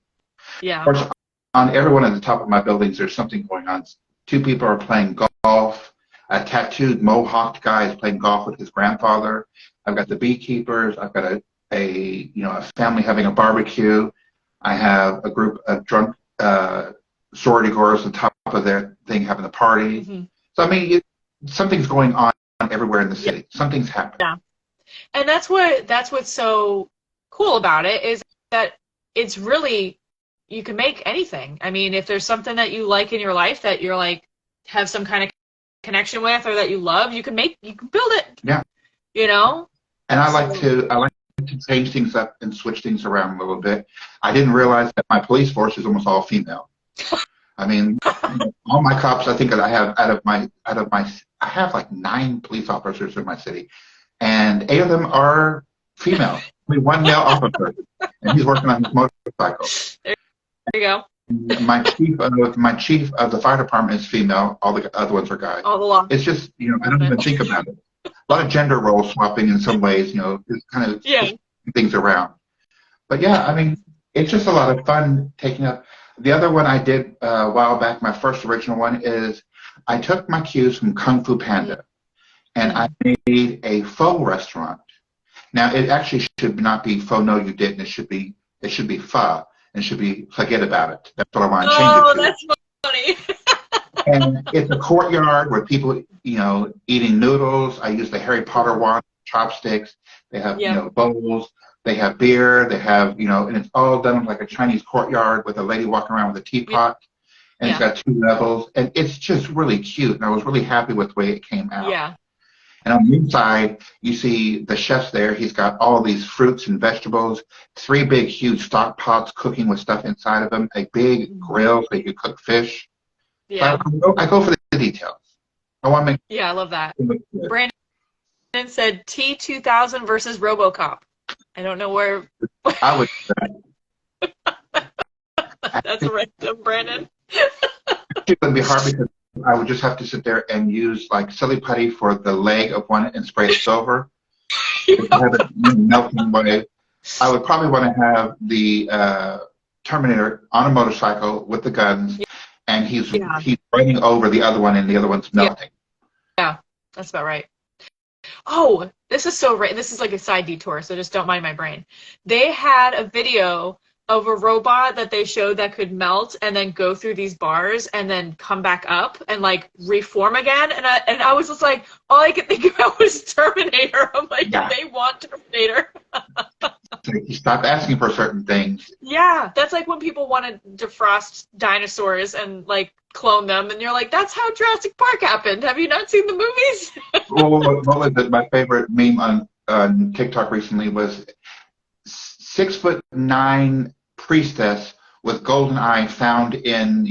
Yeah. Of course, on every one of the top of my buildings, there's something going on. 2 people are playing golf. A tattooed mohawked guy is playing golf with his grandfather. I've got the beekeepers. I've got a family having a barbecue. I have a group of drunk sorority girls on top of their thing having a party. So I mean, something's going on everywhere in the city. Something's happening. Yeah, and that's what's so cool about it is that it's really, you can make anything. I mean, if there's something that you like in your life that you're like have some kind of connection with or that you love, you can build it. Yeah. And I like to change things up and switch things around a little bit. I didn't realize that my police force is almost all female. I mean, all my cops, I think that I have I have like 9 police officers in my city, and 8 of them are female. Only 1 male officer, and he's working on his motorcycle. There you go. My chief of the fire department is female. All the other ones are guys. All the law. It's just, I don't even think about it. A lot of gender role swapping in some ways, just kind of things around. But yeah, I mean, it's just a lot of fun taking up. The other one I did a while back, my first original one, is I took my cues from Kung Fu Panda, and I made a faux restaurant. Now, it actually should not be faux no you didn't. It should be pho, and it should be forget about it. That's what I want to change it to. Oh, that's funny. And it's a courtyard where people, eating noodles. I use the Harry Potter wand, chopsticks. They have, bowls. They have beer. They have, and it's all done like a Chinese courtyard with a lady walking around with a teapot. And it's got 2 levels. And it's just really cute. And I was really happy with the way it came out. Yeah. And on the inside, you see the chef's there. He's got all these fruits and vegetables, 3 big, huge stock pots cooking with stuff inside of them, a big grill so you can cook fish. Yeah. So I go for the details. I want to make. Yeah, I love that. Brandon said T2000 versus RoboCop. I don't know where. I would. That's random, Brandon. It would be hard because I would just have to sit there and use like silly putty for the leg of one and spray it silver. Have it melting away. I would probably want to have the Terminator on a motorcycle with the guns, and he's running over the other one, and the other one's melting. Yeah, that's about right. Oh, this is so right. This is like a side detour, so just don't mind my brain. They had a video of a robot that they showed that could melt and then go through these bars and then come back up and like reform again. And I was just like, all I could think about was Terminator. I'm like, they want Terminator. He stopped asking for certain things. Yeah, that's like when people want to defrost dinosaurs and like clone them, and you're like, that's how Jurassic Park happened. Have you not seen the movies? What was it? My favorite meme on TikTok recently was 6'9" priestess with golden eye found in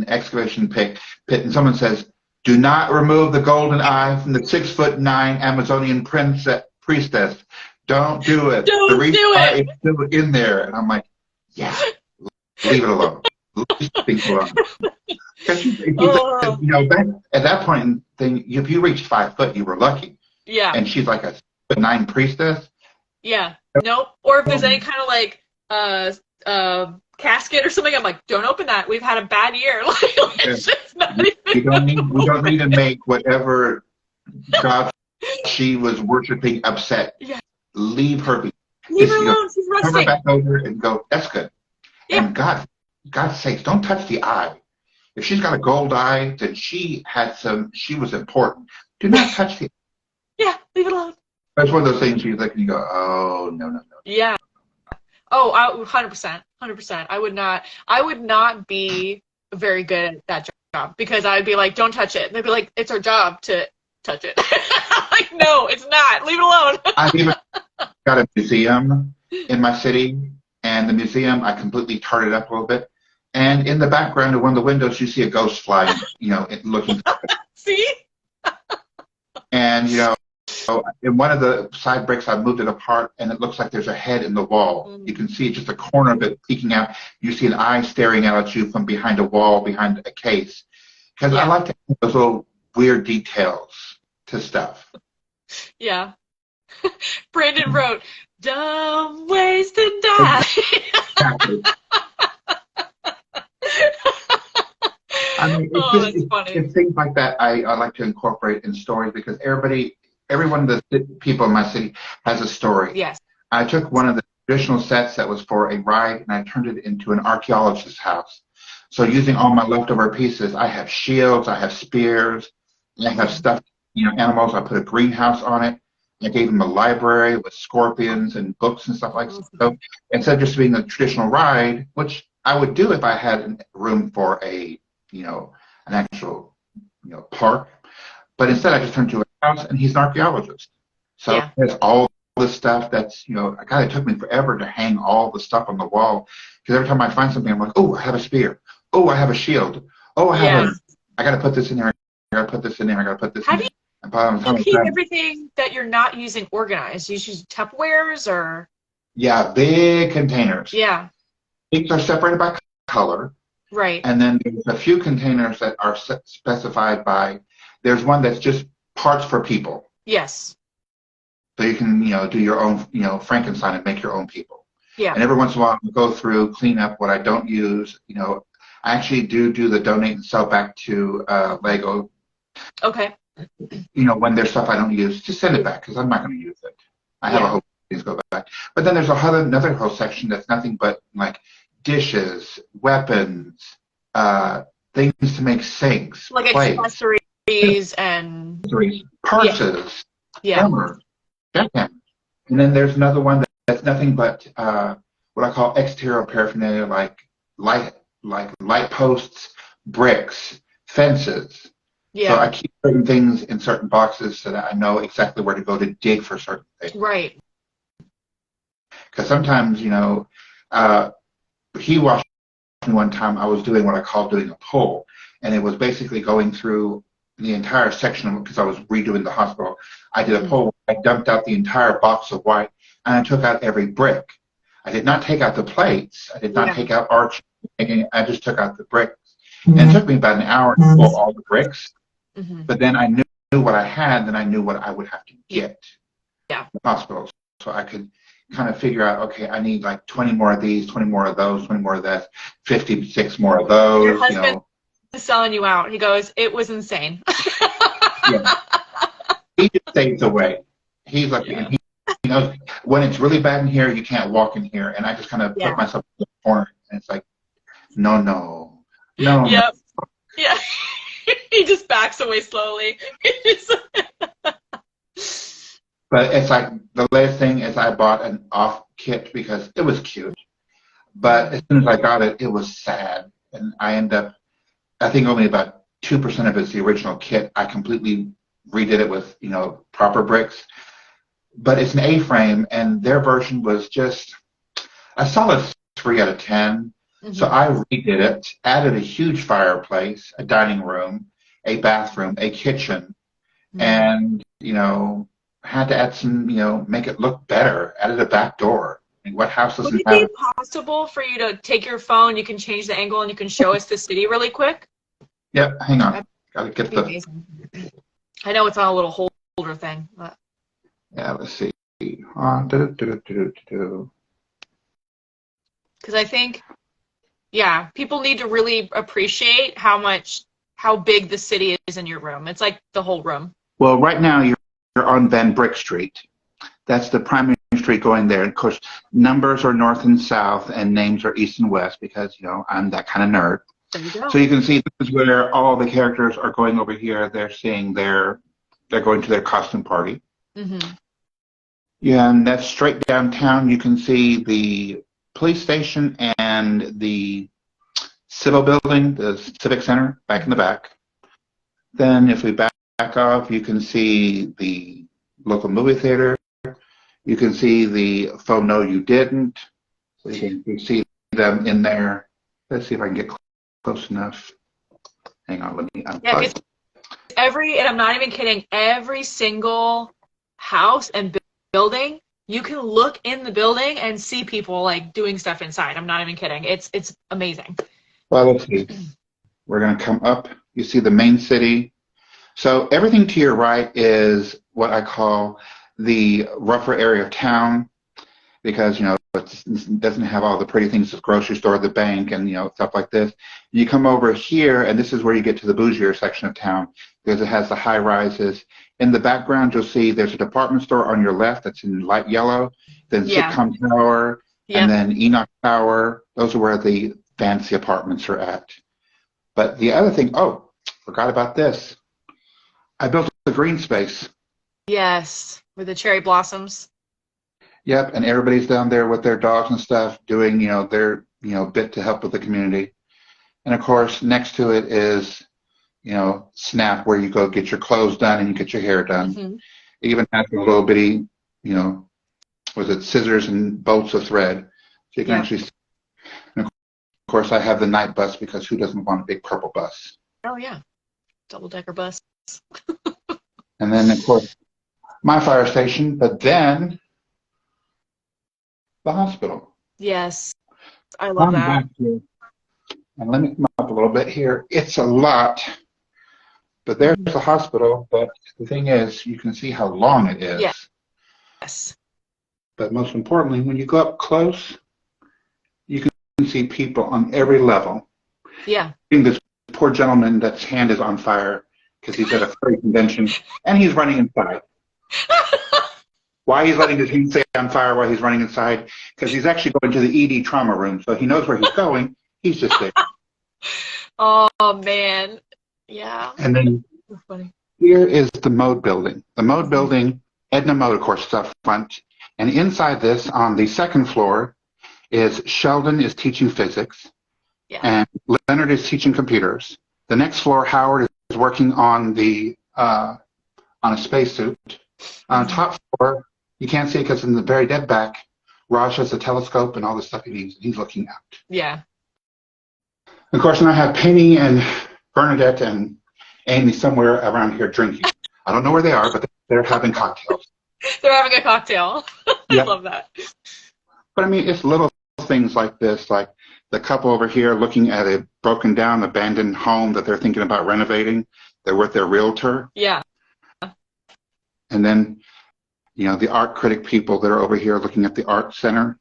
excavation pit, and someone says, "Do not remove the golden eye from the 6'9" Amazonian priestess. Don't do it. Don't the do eye it. is still in there." And I'm like, yeah, leave it alone. Leave things alone. Back at that point in thing, if you reached 5 foot, you were lucky. Yeah. And she's like a 6'9" priestess. Yeah. Nope. Or if there's any kind of like casket or something, I'm like, don't open that. We've had a bad year. It's just not even We don't need to make whatever God she was worshiping upset. Yeah. Leave her be. Leave her alone. She's Turn her resting. back over and go, that's good. Yeah. And God's sakes, don't touch the eye. If she's got a gold eye, then she was important. Do not touch the eye. Yeah, leave it alone. That's one of those things you look and you go, oh, no. Yeah. Oh, 100%. 100%. I would not be very good at that job because I'd be like, don't touch it. And they'd be like, it's our job to touch it. Like, no, it's not. Leave it alone. I've even got a museum in my city, and the museum, I completely tarted up a little bit. And in the background of one of the windows, you see a ghost flying, looking. See? And, in one of the side bricks, I moved it apart, and it looks like there's a head in the wall. Mm-hmm. You can see just a corner of it peeking out. You see an eye staring out at you from behind a wall, behind a case. Because I like to have those little weird details to stuff. Yeah. Brandon wrote, dumb ways to die. Exactly. I mean, that's funny. It's things like that I like to incorporate in stories because every one of the people in my city has a story. Yes. I took one of the traditional sets that was for a ride and I turned it into an archaeologist's house. So using all my leftover pieces, I have shields, I have spears, I have stuffed animals. I put a greenhouse on it. I gave them a library with scorpions and books and stuff like that. So instead of just being a traditional ride, which I would do if I had room for an actual park, but instead I just turned to a house, and he's an archaeologist. So there's all this stuff that's it took me forever to hang all the stuff on the wall because every time I find something, I'm like, oh, I have a spear. Oh, I have a shield. Oh, I got to put this in there. I got to put this in there. I got to put this in there. How do you keep everything that you're not using organized? Do you use Tupperwares or? Yeah, big containers. Yeah. Things are separated by color. Right. And then there's a few containers that are specified by, there's one that's just parts for people. Yes. So you can, do your own, Frankenstein and make your own people. Yeah. And every once in a while, I'll go through, clean up what I don't use. I actually do the donate and sell back to Lego. Okay. When there's stuff I don't use, just send it back because I'm not going to use it. I have a whole things go back. But then there's another whole section that's nothing but like dishes, weapons, things to make sinks, like plates, accessories and purses, hammers, jackhammers. And then there's another one that's nothing but what I call exterior paraphernalia, like light posts, bricks, fences. Yeah. So I keep certain things in certain boxes so that I know exactly where to go to dig for certain things. Right. Because sometimes, he watched me one time. I was doing what I call doing a pull, and it was basically going through the entire section because I was redoing the hospital. I did a pull. I dumped out the entire box of white, and I took out every brick. I did not take out the plates. I did not take out arches. I just took out the bricks. And it took me about an hour to pull all the bricks. But then I knew what I had, then I knew what I would have to get to the hospital. So I could kind of figure out, okay, I need like 20 more of these, 20 more of those, 20 more of that, 56 more of those. Your husband is selling you out. He goes, it was insane. He just stays away. He's like, and he knows when it's really bad in here, you can't walk in here. And I just kind of put myself in the corner, and it's like, no. Yep. Yeah. He just backs away slowly. But it's like the latest thing is I bought an off kit because it was cute. But as soon as I got it, it was sad. And I end up, I think only about 2% of it's the original kit. I completely redid it with, proper bricks. But it's an A-frame, and their version was just a solid 3 out of 10. Mm-hmm. So I redid it, added a huge fireplace, a dining room, a bathroom, a kitchen, and, had to add some, make it look better, added a back door. I mean, what house doesn't have? Would it be possible for you to take your phone, you can change the angle, and you can show us the city really quick? Yep, hang on. Gotta get the... Amazing. I know it's on a little holder thing. But... Yeah, let's see. Because I think, yeah, people need to really appreciate how big the city is in your room. It's like the whole room. Well, right now you're on Van Brick Street. That's the primary street going there. Of course, numbers are north and south, and names are east and west because, I'm that kind of nerd. There you go. So you can see this is where all the characters are going over here. They're going to their costume party. Mm-hmm. Yeah, and that's straight downtown. You can see the police station and the Civil building, the Civic Center, back in the back. Then if we back off, you can see the local movie theater. You can see the faux no you didn't. So you can see them in there. Let's see if I can get close enough. Hang on, let me unplug. Yeah, it's and I'm not even kidding, every single house and building, you can look in the building and see people like doing stuff inside. I'm not even kidding. It's amazing. Well, let's see. We're going to come up. You see the main city. So everything to your right is what I call the rougher area of town because, it doesn't have all the pretty things, the grocery store, the bank, and, stuff like this. You come over here, and this is where you get to the bougier section of town because it has the high rises. In the background, you'll see there's a department store on your left that's in light yellow, then Sitcom Tower, and then Enoch Tower. Those are where the fancy apartments are at. But the other thing, forgot about this. I built a green space. Yes, with the cherry blossoms. Yep, and everybody's down there with their dogs and stuff doing, their, bit to help with the community. And of course, next to it is, Snap, where you go get your clothes done and you get your hair done. Mm-hmm. It even has a little bitty, scissors and bolts of thread. So you can actually, and of course, I have the night bus because who doesn't want a big purple bus? Oh, yeah. Double-decker bus. And then, of course, my fire station, but then the hospital. Yes, I love that. Back here. And let me come up a little bit here. It's a lot, but there's the hospital. But the thing is, you can see how long it is. Yes. But most importantly, when you go up close, you can see people on every level. Yeah. This poor gentleman that's hand is on fire because he's at a furry convention and he's running inside. Why he's letting his hand stay on fire while he's running inside? Because he's actually going to the ED trauma room, so he knows where he's going. He's just there. Oh, man. Yeah. And then here is the mode building. The mode building, Edna Mode, of course, is up front. And inside this, on the second floor, is Sheldon is teaching physics. Yeah. And Leonard is teaching computers. The next floor, Howard is working on on a spacesuit. On top floor, you can't see it because in the very dead back, Raj has a telescope and all the stuff he needs. He's looking out. Yeah. Of course, and I have Penny and Bernadette and Amy somewhere around here drinking. I don't know where they are, but they're having cocktails. They're having a cocktail. I love that. But I mean, it's little things like this, like the couple over here looking at a broken down, abandoned home that they're thinking about renovating. They're with their realtor. Yeah. And then, the art critic people that are over here looking at the art center.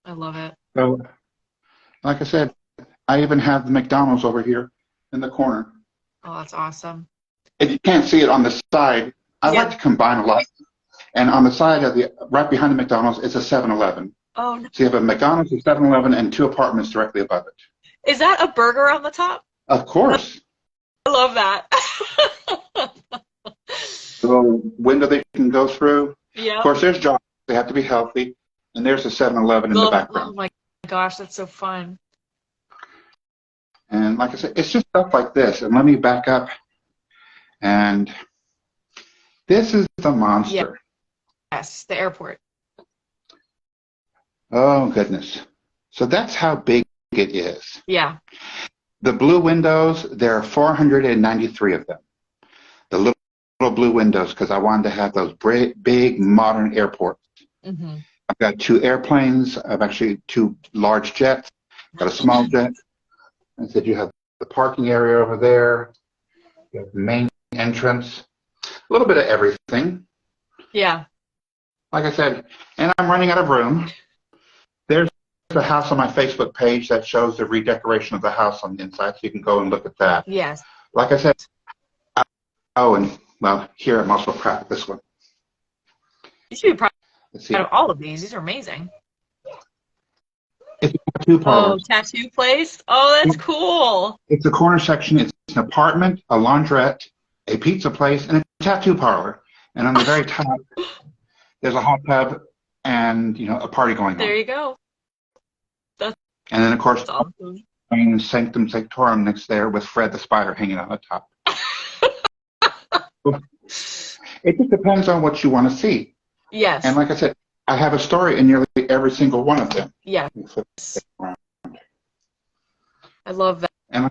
I love it. So, like I said, I even have the McDonald's over here in the corner. Oh, that's awesome. If you can't see it on the side, I like to combine a lot. And on the side of right behind the McDonald's, is a 7-Eleven. Oh, no. So you have a McDonald's, a 7-Eleven, and 2 apartments directly above it. Is that a burger on the top? Of course. I love that. little window they can go through. Yeah. Of course, there's jobs. They have to be healthy. And there's a 7-Eleven in the background. Oh my gosh, that's so fun. And like I said, it's just stuff like this. And let me back up. And this is the monster. Yes, the airport. Oh, goodness. So that's how big it is. Yeah. The blue windows, there are 493 of them. The little blue windows, because I wanted to have those big modern airports. Mm-hmm. I've got 2 airplanes. I've actually 2 large jets. Got a small jet. I said you have the parking area over there. You have the main entrance. A little bit of everything. Yeah. Like I said, and I'm running out of room. There's a house on my Facebook page that shows the redecoration of the house on the inside, so you can go and look at that. Yes. Like I said, well, here I'm also proud of this one. You should be proud of all of these. These are amazing. It's a tattoo parlor. Oh, tattoo place? Oh, that's cool. It's a corner section. It's an apartment, a laundrette, a pizza place, and a tattoo parlor. And on the very top, there's a hot tub and, a party going on. There you go. And then, of course, awesome. Sanctum Sanctorum next there with Fred the Spider hanging on the top. It just depends on what you want to see. Yes. And like I said, I have a story in nearly every single one of them. Yes. I love that. And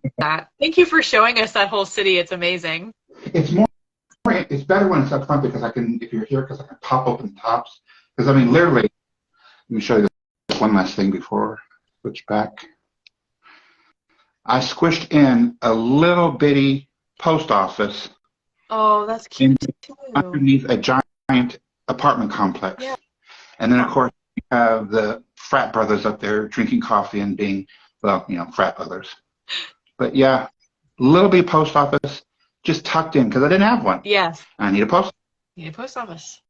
thank you for showing us that whole city. It's amazing. It's better when it's up front because if you're here, because I can pop open the tops. Because, literally, let me show you this one last thing before I switch back. I squished in a little bitty post office. Oh, that's cute too. Underneath a giant apartment complex. Yeah. And then, of course, you have the frat brothers up there drinking coffee and being, frat brothers. But, yeah, little bitty post office just tucked in because I didn't have one. Yes. I need a post office. You need a post office.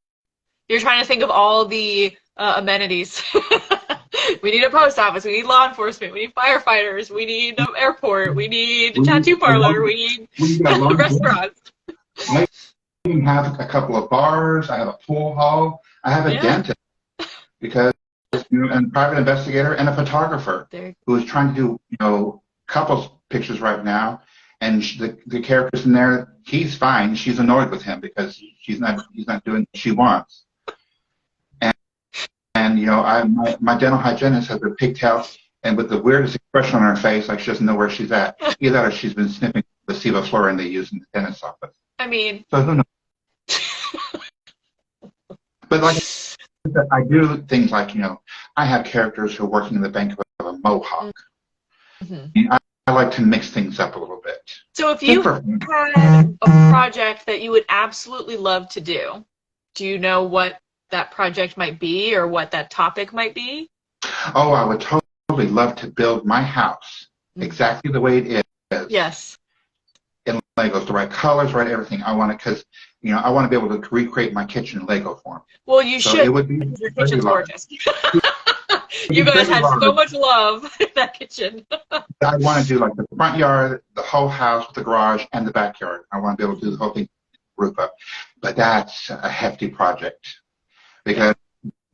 You're trying to think of all the amenities. We need a post office. We need law enforcement. We need firefighters. We need an airport. We need a tattoo parlor. We need restaurants. I even have a couple of bars. I have a pool hall. I have a dentist because a private investigator and a photographer who is trying to do couples pictures right now. And the characters in there, he's fine. She's annoyed with him because he's not doing what she wants. And my dental hygienist has her pigtails and with the weirdest expression on her face, like she doesn't know where she's at. Either that or she's been sniffing the sevoflurane they use in the dentist's office. So who knows? But like I do things like, I have characters who are working in the bank of a mohawk. Mm-hmm. I like to mix things up a little bit. So if you had a project that you would absolutely love to do you know what that project might be or what that topic might be? Oh, I would totally love to build my house exactly the way it is. Yes. In Legos, the right colors, right everything. I want it because, I want to be able to recreate my kitchen in Lego form. Well, you should. It would be your kitchen's gorgeous. You guys had so much love in that kitchen. I want to do like the front yard, the whole house, the garage, and the backyard. I want to be able to do the whole thing, roof up. But that's a hefty project because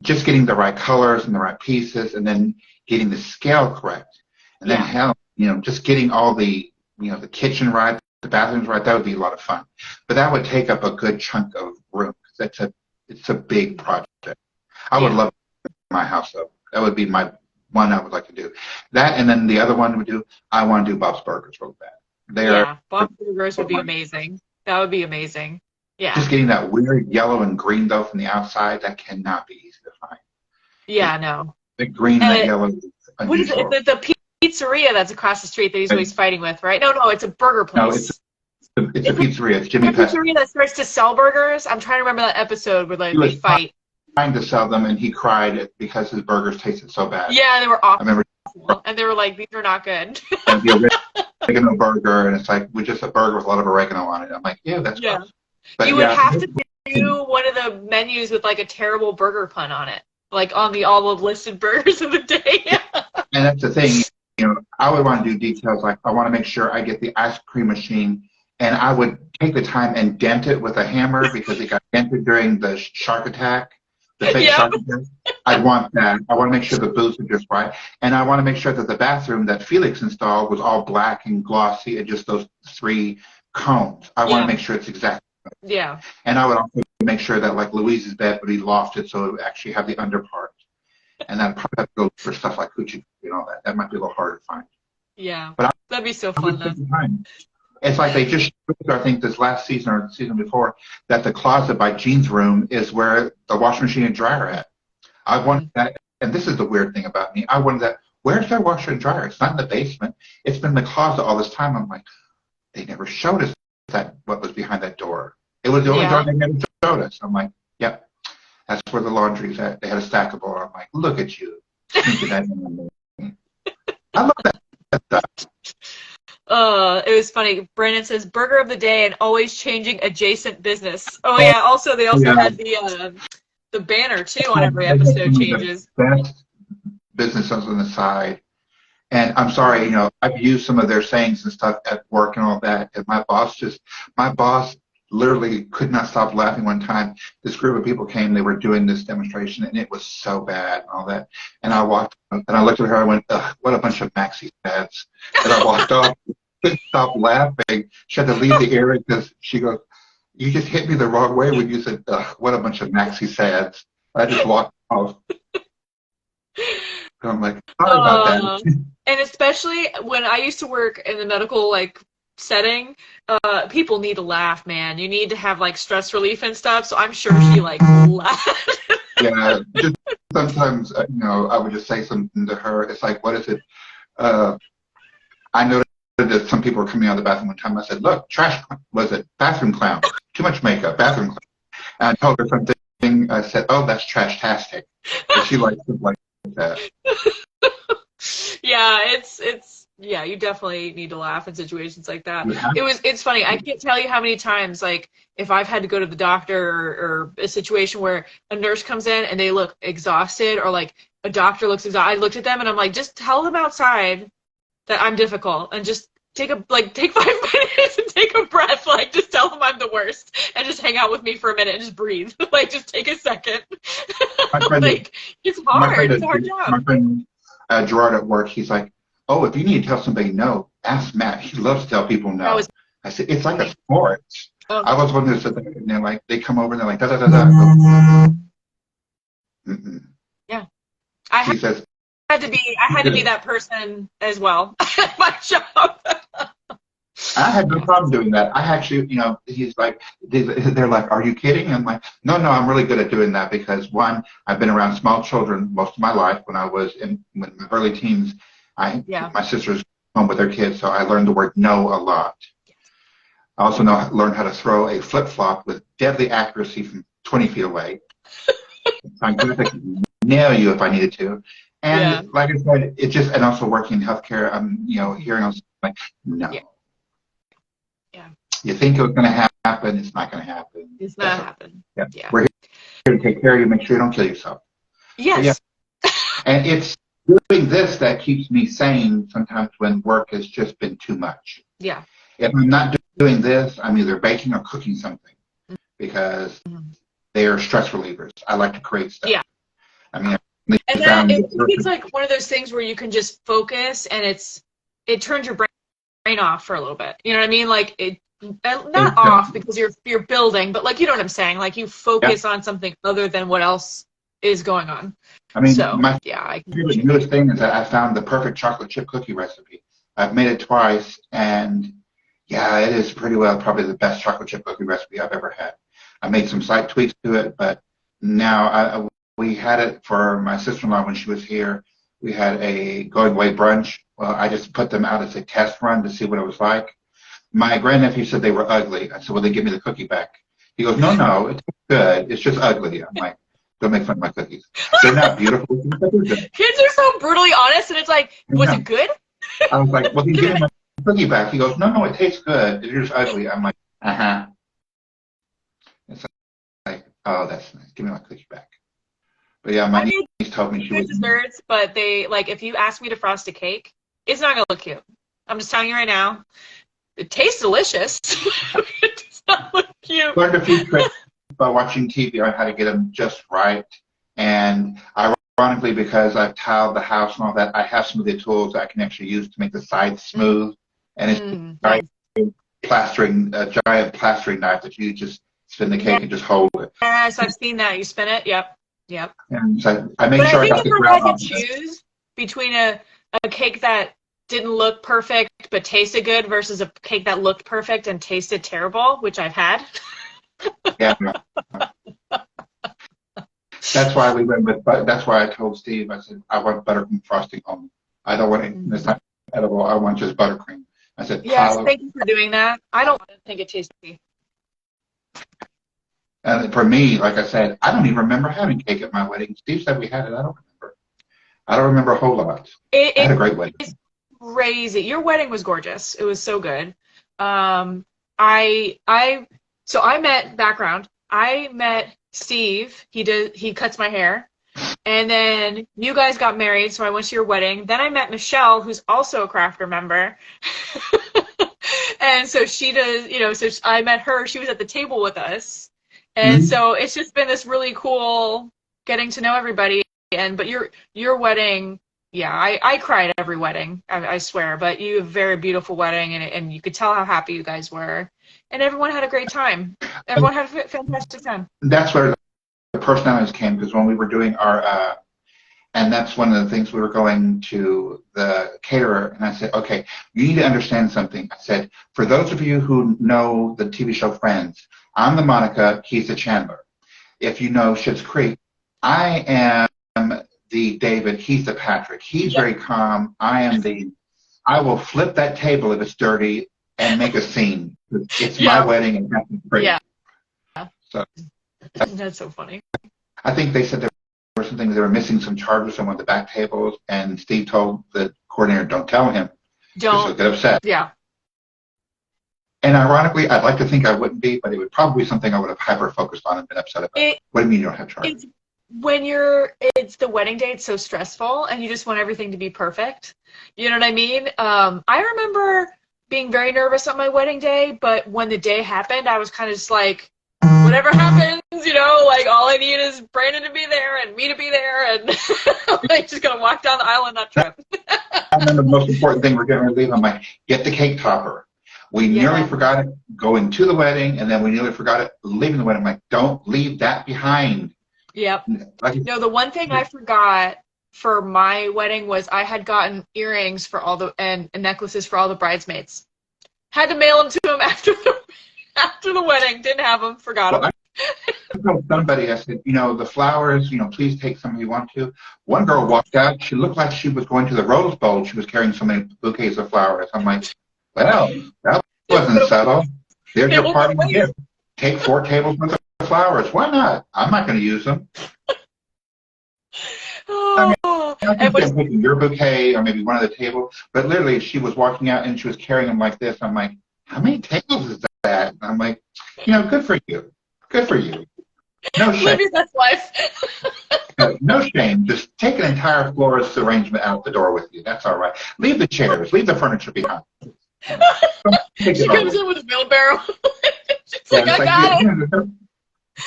just getting the right colors and the right pieces and then getting the scale correct. And then just getting all the, the kitchen right, the bathrooms right, that would be a lot of fun. But that would take up a good chunk of room because it's a big project. I would love my house though. That would be my one I would like to do. That and then the other one would do, I want to do Bob's Burgers real bad. Bob's Burgers would be amazing. That would be amazing. Yeah. Just getting that weird yellow and green though from the outside, that cannot be easy to find. Yeah, no. The green and the yellow is unusual. What is it? The pizzeria that's across the street that he's always fighting with, right? No, it's a burger place. No, it's a pizzeria. It's Jimmy Pett's. Pizzeria that starts to sell burgers. I'm trying to remember that episode where they fight. Trying to sell them, and he cried because his burgers tasted so bad. Yeah, they were awful. I remember, and they were like, these are not good. And the oregano burger, and it's like, just a burger with a lot of oregano on it. I'm like, that's gross. But you would have to do one of the menus with like a terrible burger pun on it, like on the all of listed burgers of the day. And that's the thing, I would want to do details like I want to make sure I get the ice cream machine, and I would take the time and dent it with a hammer because it got dented during the shark attack, the fake Yep. shark attack. I want that. I want to make sure the booths are just right. And I want to make sure that the bathroom that Felix installed was all black and glossy and just those 3 cones. I want to make sure it's exactly right. Yeah. And I would also make sure that like Louise's bed would be lofted so it would actually have the underpart. And I'd probably have to go for stuff like coochie and all that. That might be a little harder to find. Yeah. But that'd be so fun though. It's like they just showed, I think this last season or the season before, that the closet by Jean's room is where the washing machine and dryer at. I wanted that, and this is the weird thing about me. I wanted that. Where's their washer and dryer? It's not in the basement. It's been in the closet all this time. I'm like, they never showed us that what was behind that door. It was the only door they never showed us. I'm like, yep, that's where the laundry's at. They had a stackable. I'm like, look at you. I love that stuff. It was funny. Brandon says burger of the day and always changing adjacent business. Oh yeah. Also, they also had the banner too on every episode changes. Best business on the side. And I'm sorry, you know, I've used some of their sayings and stuff at work and all that. And my boss literally could not stop laughing one time. This group of people came, they were doing this demonstration, and it was so bad and all that. And I walked up, and I looked at her, I went, ugh, what a bunch of maxi pads. And I walked off, couldn't stop laughing. She had to leave the area because she goes, you just hit me the wrong way when you said, ugh, what a bunch of maxi sads. I just walked off. So I'm like, sorry about that. And especially when I used to work in the medical setting, people need to laugh, man. You need to have stress relief and stuff. So I'm sure she laughed. Yeah, just sometimes you know, I would just say something to her. It's like, what is it? I noticed that some people were coming out of the bathroom one time. I said, look, bathroom clown? Too much makeup, bathroom clown. And I told her something. I said, oh, that's trash-tastic. And she likes it like that. Yeah, yeah, you definitely need to laugh in situations like that. It's funny. I can't tell you how many times, if I've had to go to the doctor or a situation where a nurse comes in and they look exhausted, or a doctor looks exhausted, I looked at them and I'm like, just tell them outside that I'm difficult and just take 5 minutes and take a breath. Just tell them I'm the worst and just hang out with me for a minute and just breathe. Just take a second. It's hard. It's a hard job. My friend Gerard at work, he's like, oh, if you need to tell somebody no, ask Matt. He loves to tell people no. I said, it's like a sport. I was one who said that, and they come over and they're like, da da da da. Yeah. I had to be that person as well at my job. I had no problem doing that. I actually, he's like, they're like, are you kidding? I'm like, no, I'm really good at doing that because, one, I've been around small children most of my life. When I was in my early teens, my sister's home with their kids, so I learned the word no a lot. I also learned how to throw a flip-flop with deadly accuracy from 20 feet away. I could nail you if I needed to. And like I said, it just, and also working in healthcare, hearing on no. Yeah. You think it's going to happen, it's not going to happen. It's not happen. Yeah. We're here to take care of you, make sure you don't kill yourself. Yes. And it's doing this that keeps me sane sometimes when work has just been too much. Yeah. If I'm not doing this, I'm either baking or cooking something because they are stress relievers. I like to create stuff. Yeah. And it's one of those things where you can just focus and it turns your brain off for a little bit. You know what I mean? Not off because you're building, but you know what I'm saying? You focus on something other than what else is going on. I mean, my newest thing is that I found the perfect chocolate chip cookie recipe. I've made it twice, and it is pretty well probably the best chocolate chip cookie recipe I've ever had. I made some slight tweaks to it, but now we had it for my sister-in-law when she was here. We had a going away brunch. Well, I just put them out as a test run to see what it was like. My grandnephew said they were ugly. I said, well, then give me the cookie back. He goes, no, it's good. It's just ugly. I'm like, don't make fun of my cookies. They're not beautiful. Kids are so brutally honest, and it's was it good? I was like, well, then give me my cookie back. He goes, no, it tastes good. It's just ugly. I'm like, uh-huh. It's like, oh, that's nice. Give me my cookie back. But yeah, my niece told me she was desserts, but they if you ask me to frost a cake, it's not gonna look cute. I'm just telling you right now. It tastes delicious. learned a few tricks by watching TV on how to get them just right. And ironically, because I've tiled the house and all that, I have some of the tools that I can actually use to make the sides smooth. And it's nice. a giant plastering knife that you just spin the cake and just hold it. Yes, I've seen that. You spin it. Yep. And so I make sure I I got think the if I ground had on to it. choose between a cake that didn't look perfect but tasted good versus a cake that looked perfect and tasted terrible, which I've had. Yeah. That's why we went with. That's why I told Steve. I said I want buttercream frosting only. I don't want it. It's not edible. I want just buttercream. I said. Yes, thank you for doing that. I don't think it tastes tasty. And for me, like I said, I don't even remember having cake at my wedding. Steve said we had it. I don't remember. I don't remember a whole lot. I had a great wedding. It's crazy. Your wedding was gorgeous. It was so good. So I met Steve. He cuts my hair. And then you guys got married, so I went to your wedding. Then I met Michelle, who's also a Crafter member. And so she does, so I met her. She was at the table with us. And so it's just been this really cool getting to know everybody. But your wedding, yeah, I cried at every wedding, I swear. But you have a very beautiful wedding, and you could tell how happy you guys were. And everyone had a great time. Everyone had a fantastic time. That's where the personalities came, because when we were doing our, and that's one of the things we were going to the caterer, and I said, okay, you need to understand something. I said, for those of you who know the TV show Friends, I'm the Monica, he's the Chandler. If you know Schitt's Creek, I am the David, he's the Patrick. He's very calm. I will flip that table if it's dirty and make a scene. It's my wedding and that's great. Yeah. So that's so funny. I think they said there were some things, they were missing some chargers on one of the back tables, and Steve told the coordinator, don't tell him. He'll get upset. Yeah. And ironically, I'd like to think I wouldn't be, but it would probably be something I would have hyper-focused on and been upset about. What do you mean you don't have chargers? When it's the wedding day, it's so stressful, and you just want everything to be perfect. You know what I mean? I remember being very nervous on my wedding day, but when the day happened, I was kind of just like, whatever happens, like all I need is Brandon to be there and me to be there, and I'm like just gonna walk down the aisle on that trip. I remember the most important thing we're getting ready to leave. I'm like, get the cake topper. We nearly forgot it going to the wedding, and then we nearly forgot it leaving the wedding. I'm like, don't leave that behind. Yep. The one thing I forgot for my wedding was I had gotten earrings for and necklaces for all the bridesmaids. Had to mail them to them after the wedding. Didn't have them. Forgot them. I told somebody, I said, the flowers, please take some if you want to. One girl walked out. She looked like she was going to the Rose Bowl. She was carrying so many bouquets of flowers. I'm like, well, that wasn't subtle. There's your party gift. Take 4 tables worth of flowers. Why not? I'm not going to use them. I think they're picking your bouquet or maybe one of the tables, but literally she was walking out and she was carrying them like this. I'm like, how many tables is that? And I'm like, good for you. Good for you. No shame. Live your best life. No shame. Just take an entire florist arrangement out the door with you. That's all right. Leave the chairs. Leave the furniture behind. She comes in with a wheelbarrow. She's like, I got it.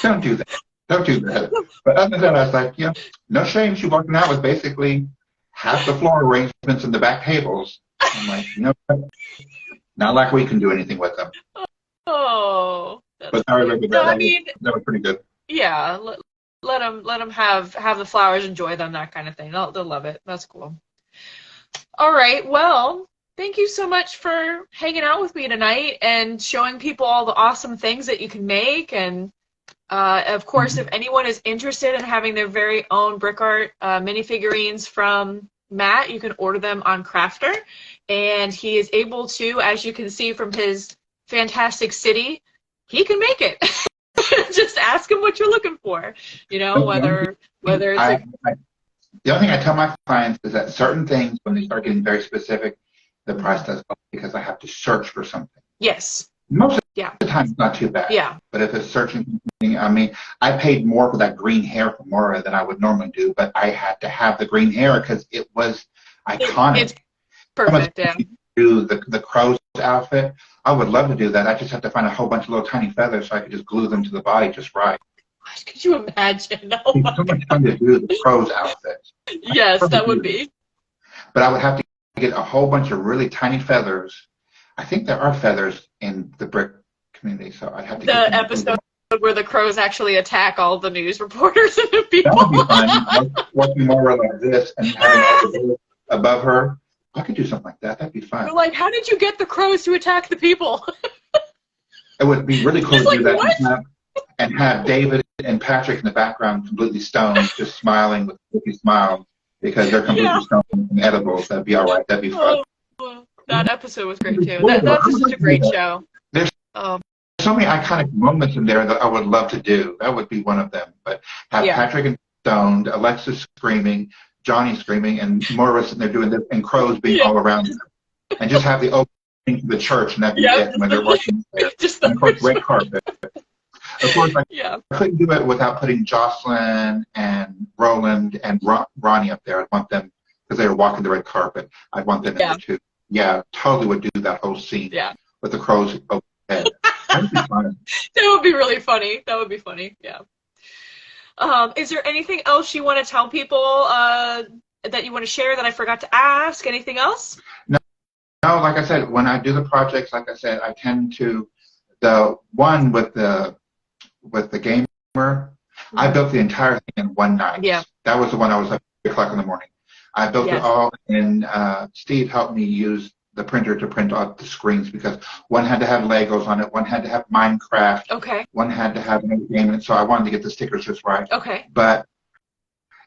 Don't do that. Don't do that. But other than that, I was like, no shame. She walking out with basically half the floor arrangements in the back tables. I'm like, not like we can do anything with them. Oh. But that was pretty good. Yeah. Let them have the flowers, enjoy them, that kind of thing. They'll love it. That's cool. All right. Well, thank you so much for hanging out with me tonight and showing people all the awesome things that you can make. And of course, if anyone is interested in having their very own brick art mini figurines from Matt, you can order them on Crafter. And he is able to, as you can see from his fantastic city, he can make it. Just ask him what you're looking for. Whether it's the only thing I tell my clients is that certain things, when they start getting very specific, the price does go up because I have to search for something. Yes. Most of the time, it's not too bad. Yeah. But if it's searching something, I paid more for that green hair from Mora than I would normally do, but I had to have the green hair because it was iconic. It's perfect, do the crow's outfit. I would love to do that. I just have to find a whole bunch of little tiny feathers so I could just glue them to the body just right. Gosh, could you imagine? Oh It's my so much God. fun to do the crow's outfit. Yes, that would be. But I would have to get a whole bunch of really tiny feathers. I think there are feathers in the brick community, so I'd have to get The them. episode where the crows actually attack all the news reporters and the people. That would be fun. Walking more like this and having all the above her. I could do something like that. That'd be fun. You're like, how did you get the crows to attack the people? It would be really cool to do that what? and have David and Patrick in the background completely stoned, just smiling with a goofy smile because they're completely stoned from edibles. That'd be all right. That'd be fun. Oh, that episode was great too. That's just a great show. There's so many iconic moments in there that I would love to do. That would be one of them. But have Patrick and stoned, Alexis screaming, Johnny screaming, and Moira sitting there doing this, and crows being all around them. And just have the opening to the church, and that'd be it when they're working there. And of course, red carpet. Of course, I couldn't do it without putting Jocelyn and Roland and Ronnie up there. I'd want them, because they were walking the red carpet, I'd want them in there too. Yeah, totally would do that whole scene with the crows overhead. That'd be fun. That would be really funny. That would be funny, yeah. Is there anything else you want to tell people that you want to share that I forgot to ask? Anything else? No, like I said, when I do the projects, like I said, I tend to, the one with the gamer, I built the entire thing in one night. Yeah. That was the one I was up at 3 o'clock in the morning. I built it all, and Steve helped me use the printer to print out the screens because one had to have Legos on it, one had to have Minecraft, one had to have another game in it, so I wanted to get the stickers just right. Okay. But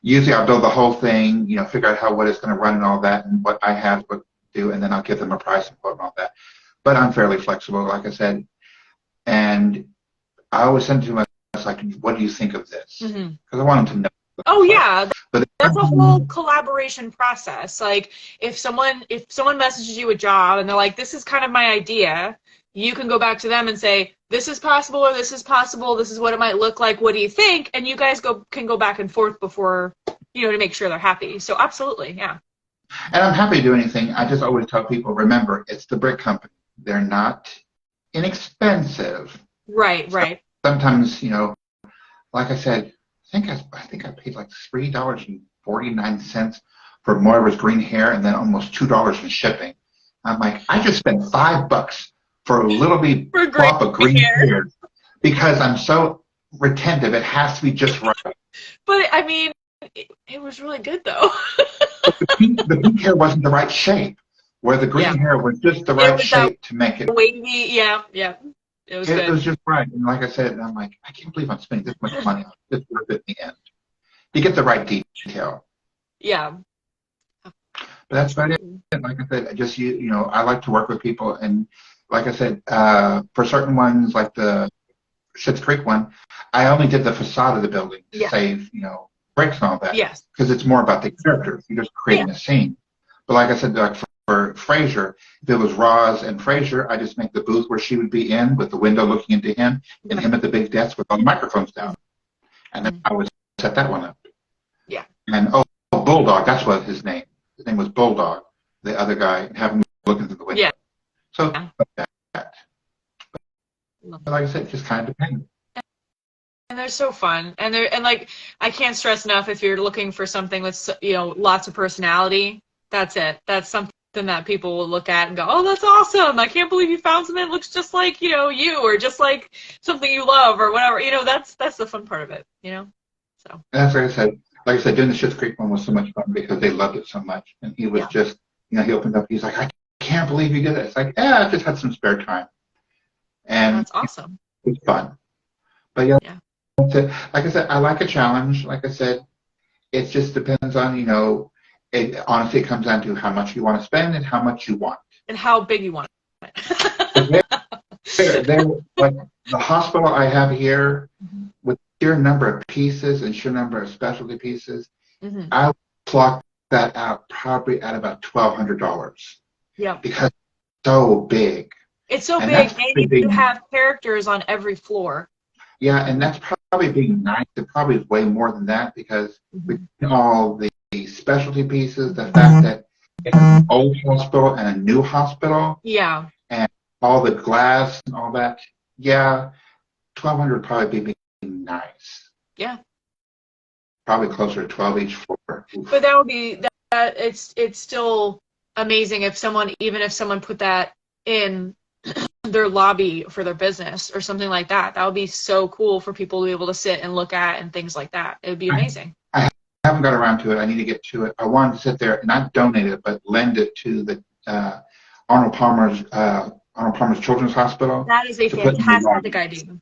usually I'll build the whole thing, you know, figure out what it's going to run and all that, and what I have to do, and then I'll give them a price and quote and all that. But I'm fairly flexible, like I said, and I always send it to myself, like, what do you think of this? Because I want them to know. Oh yeah, but that's a whole collaboration process. Like if someone messages you a job and they're like, this is kind of my idea, you can go back to them and say, this is possible or this is possible, this is what it might look like, what do you think? And you guys can go back and forth before, you know, to make sure they're happy. So absolutely, yeah. And I'm happy to do anything. I just always tell people, remember, it's the brick company. They're not inexpensive. Right, right. Sometimes, you know, like I said, I think I paid like $3.49 for Moira's green hair and then almost $2 in shipping. I'm like, I just spent $5 for a little bit drop of green hair because I'm so retentive. It has to be just right. But I mean, it was really good though. the pink hair wasn't the right shape, where the green hair was just the right shape to make it wavy. Yeah. It was good. It was just right. And like I said, I'm like, I can't believe I'm spending this much money on it. It's worth it in the end. You get the right detail. Yeah. But that's about it. Like I said, just you know, I like to work with people, and like I said, for certain ones, like the Schitt's Creek one, I only did the facade of the building to save, you know, bricks and all that. Yes. Because it's more about the characters. You're just creating a scene. But like I said, like for Frasier, if it was Roz and Frasier, I just make the booth where she would be in with the window looking into him, and him at the big desk with all the microphones down. And then I would set that one up. Yeah. And Bulldog, that's what his name. His name was Bulldog, the other guy, and have him looking through the window. Yeah. So that. But like I said, it just kind of depends. And they're so fun, and like I can't stress enough, if you're looking for something with, you know, lots of personality, that's it. That's something that people will look at and go, oh, that's awesome. I can't believe you found something that looks just like, you know, you, or just like something you love or whatever. You know, that's the fun part of it, you know? So. That's what I said. Like I said, doing the Schitt's Creek one was so much fun because they loved it so much. And he was just, you know, he opened up, he's like, I can't believe you did it. It's like, I just had some spare time. And that's awesome. It was fun. But like I said, I like a challenge. Like I said, it just depends on, you know, it honestly comes down to how much you want to spend and how much you want. And how big you want it. they're, like the hospital I have here, with sheer number of pieces and sheer number of specialty pieces, I would clock that out probably at about $1,200. Yeah. Because it's so big. It's so big, and you have characters on every floor. Yeah, and that's probably being nice. It probably is way more than that because with all the specialty pieces, the fact that an old hospital and a new hospital, Yeah. and all the glass and all that. Yeah, 1,200 would probably be nice. Yeah. Probably closer to 12 each floor. Oof. But that would be that. It's still amazing if someone, even if someone put that in their lobby for their business or something like that. That would be so cool for people to be able to sit and look at and things like that. It would be amazing. I haven't got around to it. I need to get to it. I wanted to sit there, not donate it, but lend it to the Arnold Palmer's Children's Hospital. That is a fantastic idea.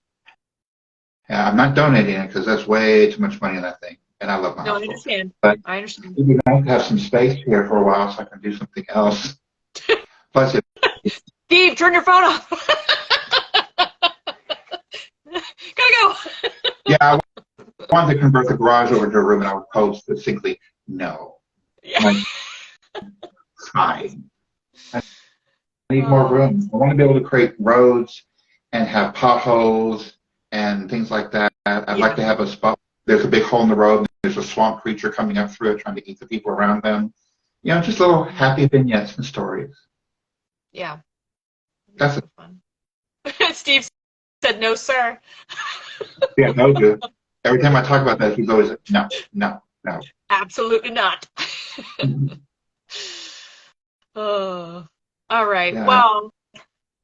Yeah, I'm not donating it because that's way too much money in that thing, and I love my No, hospital. I understand. But I understand. it would be nice to have some space here for a while so I can do something else. Plus, Steve, turn your phone off. Gotta go. yeah, I wanted to convert the garage over to a room, and I would post succinctly, no. Yeah. Like, fine. I need more room. I want to be able to create roads and have potholes and things like that. I'd like to have a spot. There's a big hole in the road, and there's a swamp creature coming up through it trying to eat the people around them. You know, just little happy vignettes and stories. Yeah. That's it. Fun. Steve said, no, sir. Yeah, no good. Every time I talk about that, he's always like, no, no, no. Absolutely not. Oh, all right. Yeah. Well,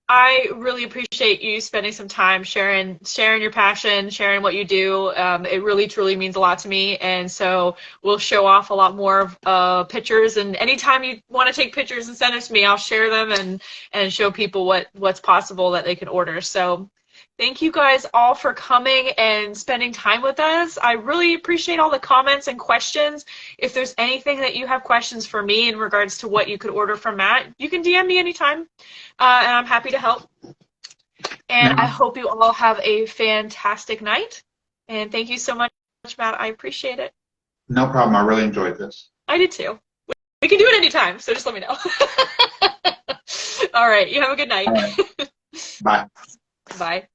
I really appreciate you spending some time sharing your passion, sharing what you do. It really, truly means a lot to me. And so we'll show off a lot more of pictures. And anytime you want to take pictures and send them to me, I'll share them and show people what's possible that they can order. So thank you guys all for coming and spending time with us. I really appreciate all the comments and questions. If there's anything that you have questions for me in regards to what you could order from Matt, you can DM me anytime, and I'm happy to help. And I hope you all have a fantastic night. And thank you so much, Matt. I appreciate it. No problem. I really enjoyed this. I did too. We can do it anytime, so just let me know. All right. You have a good night. All right. Bye. Bye.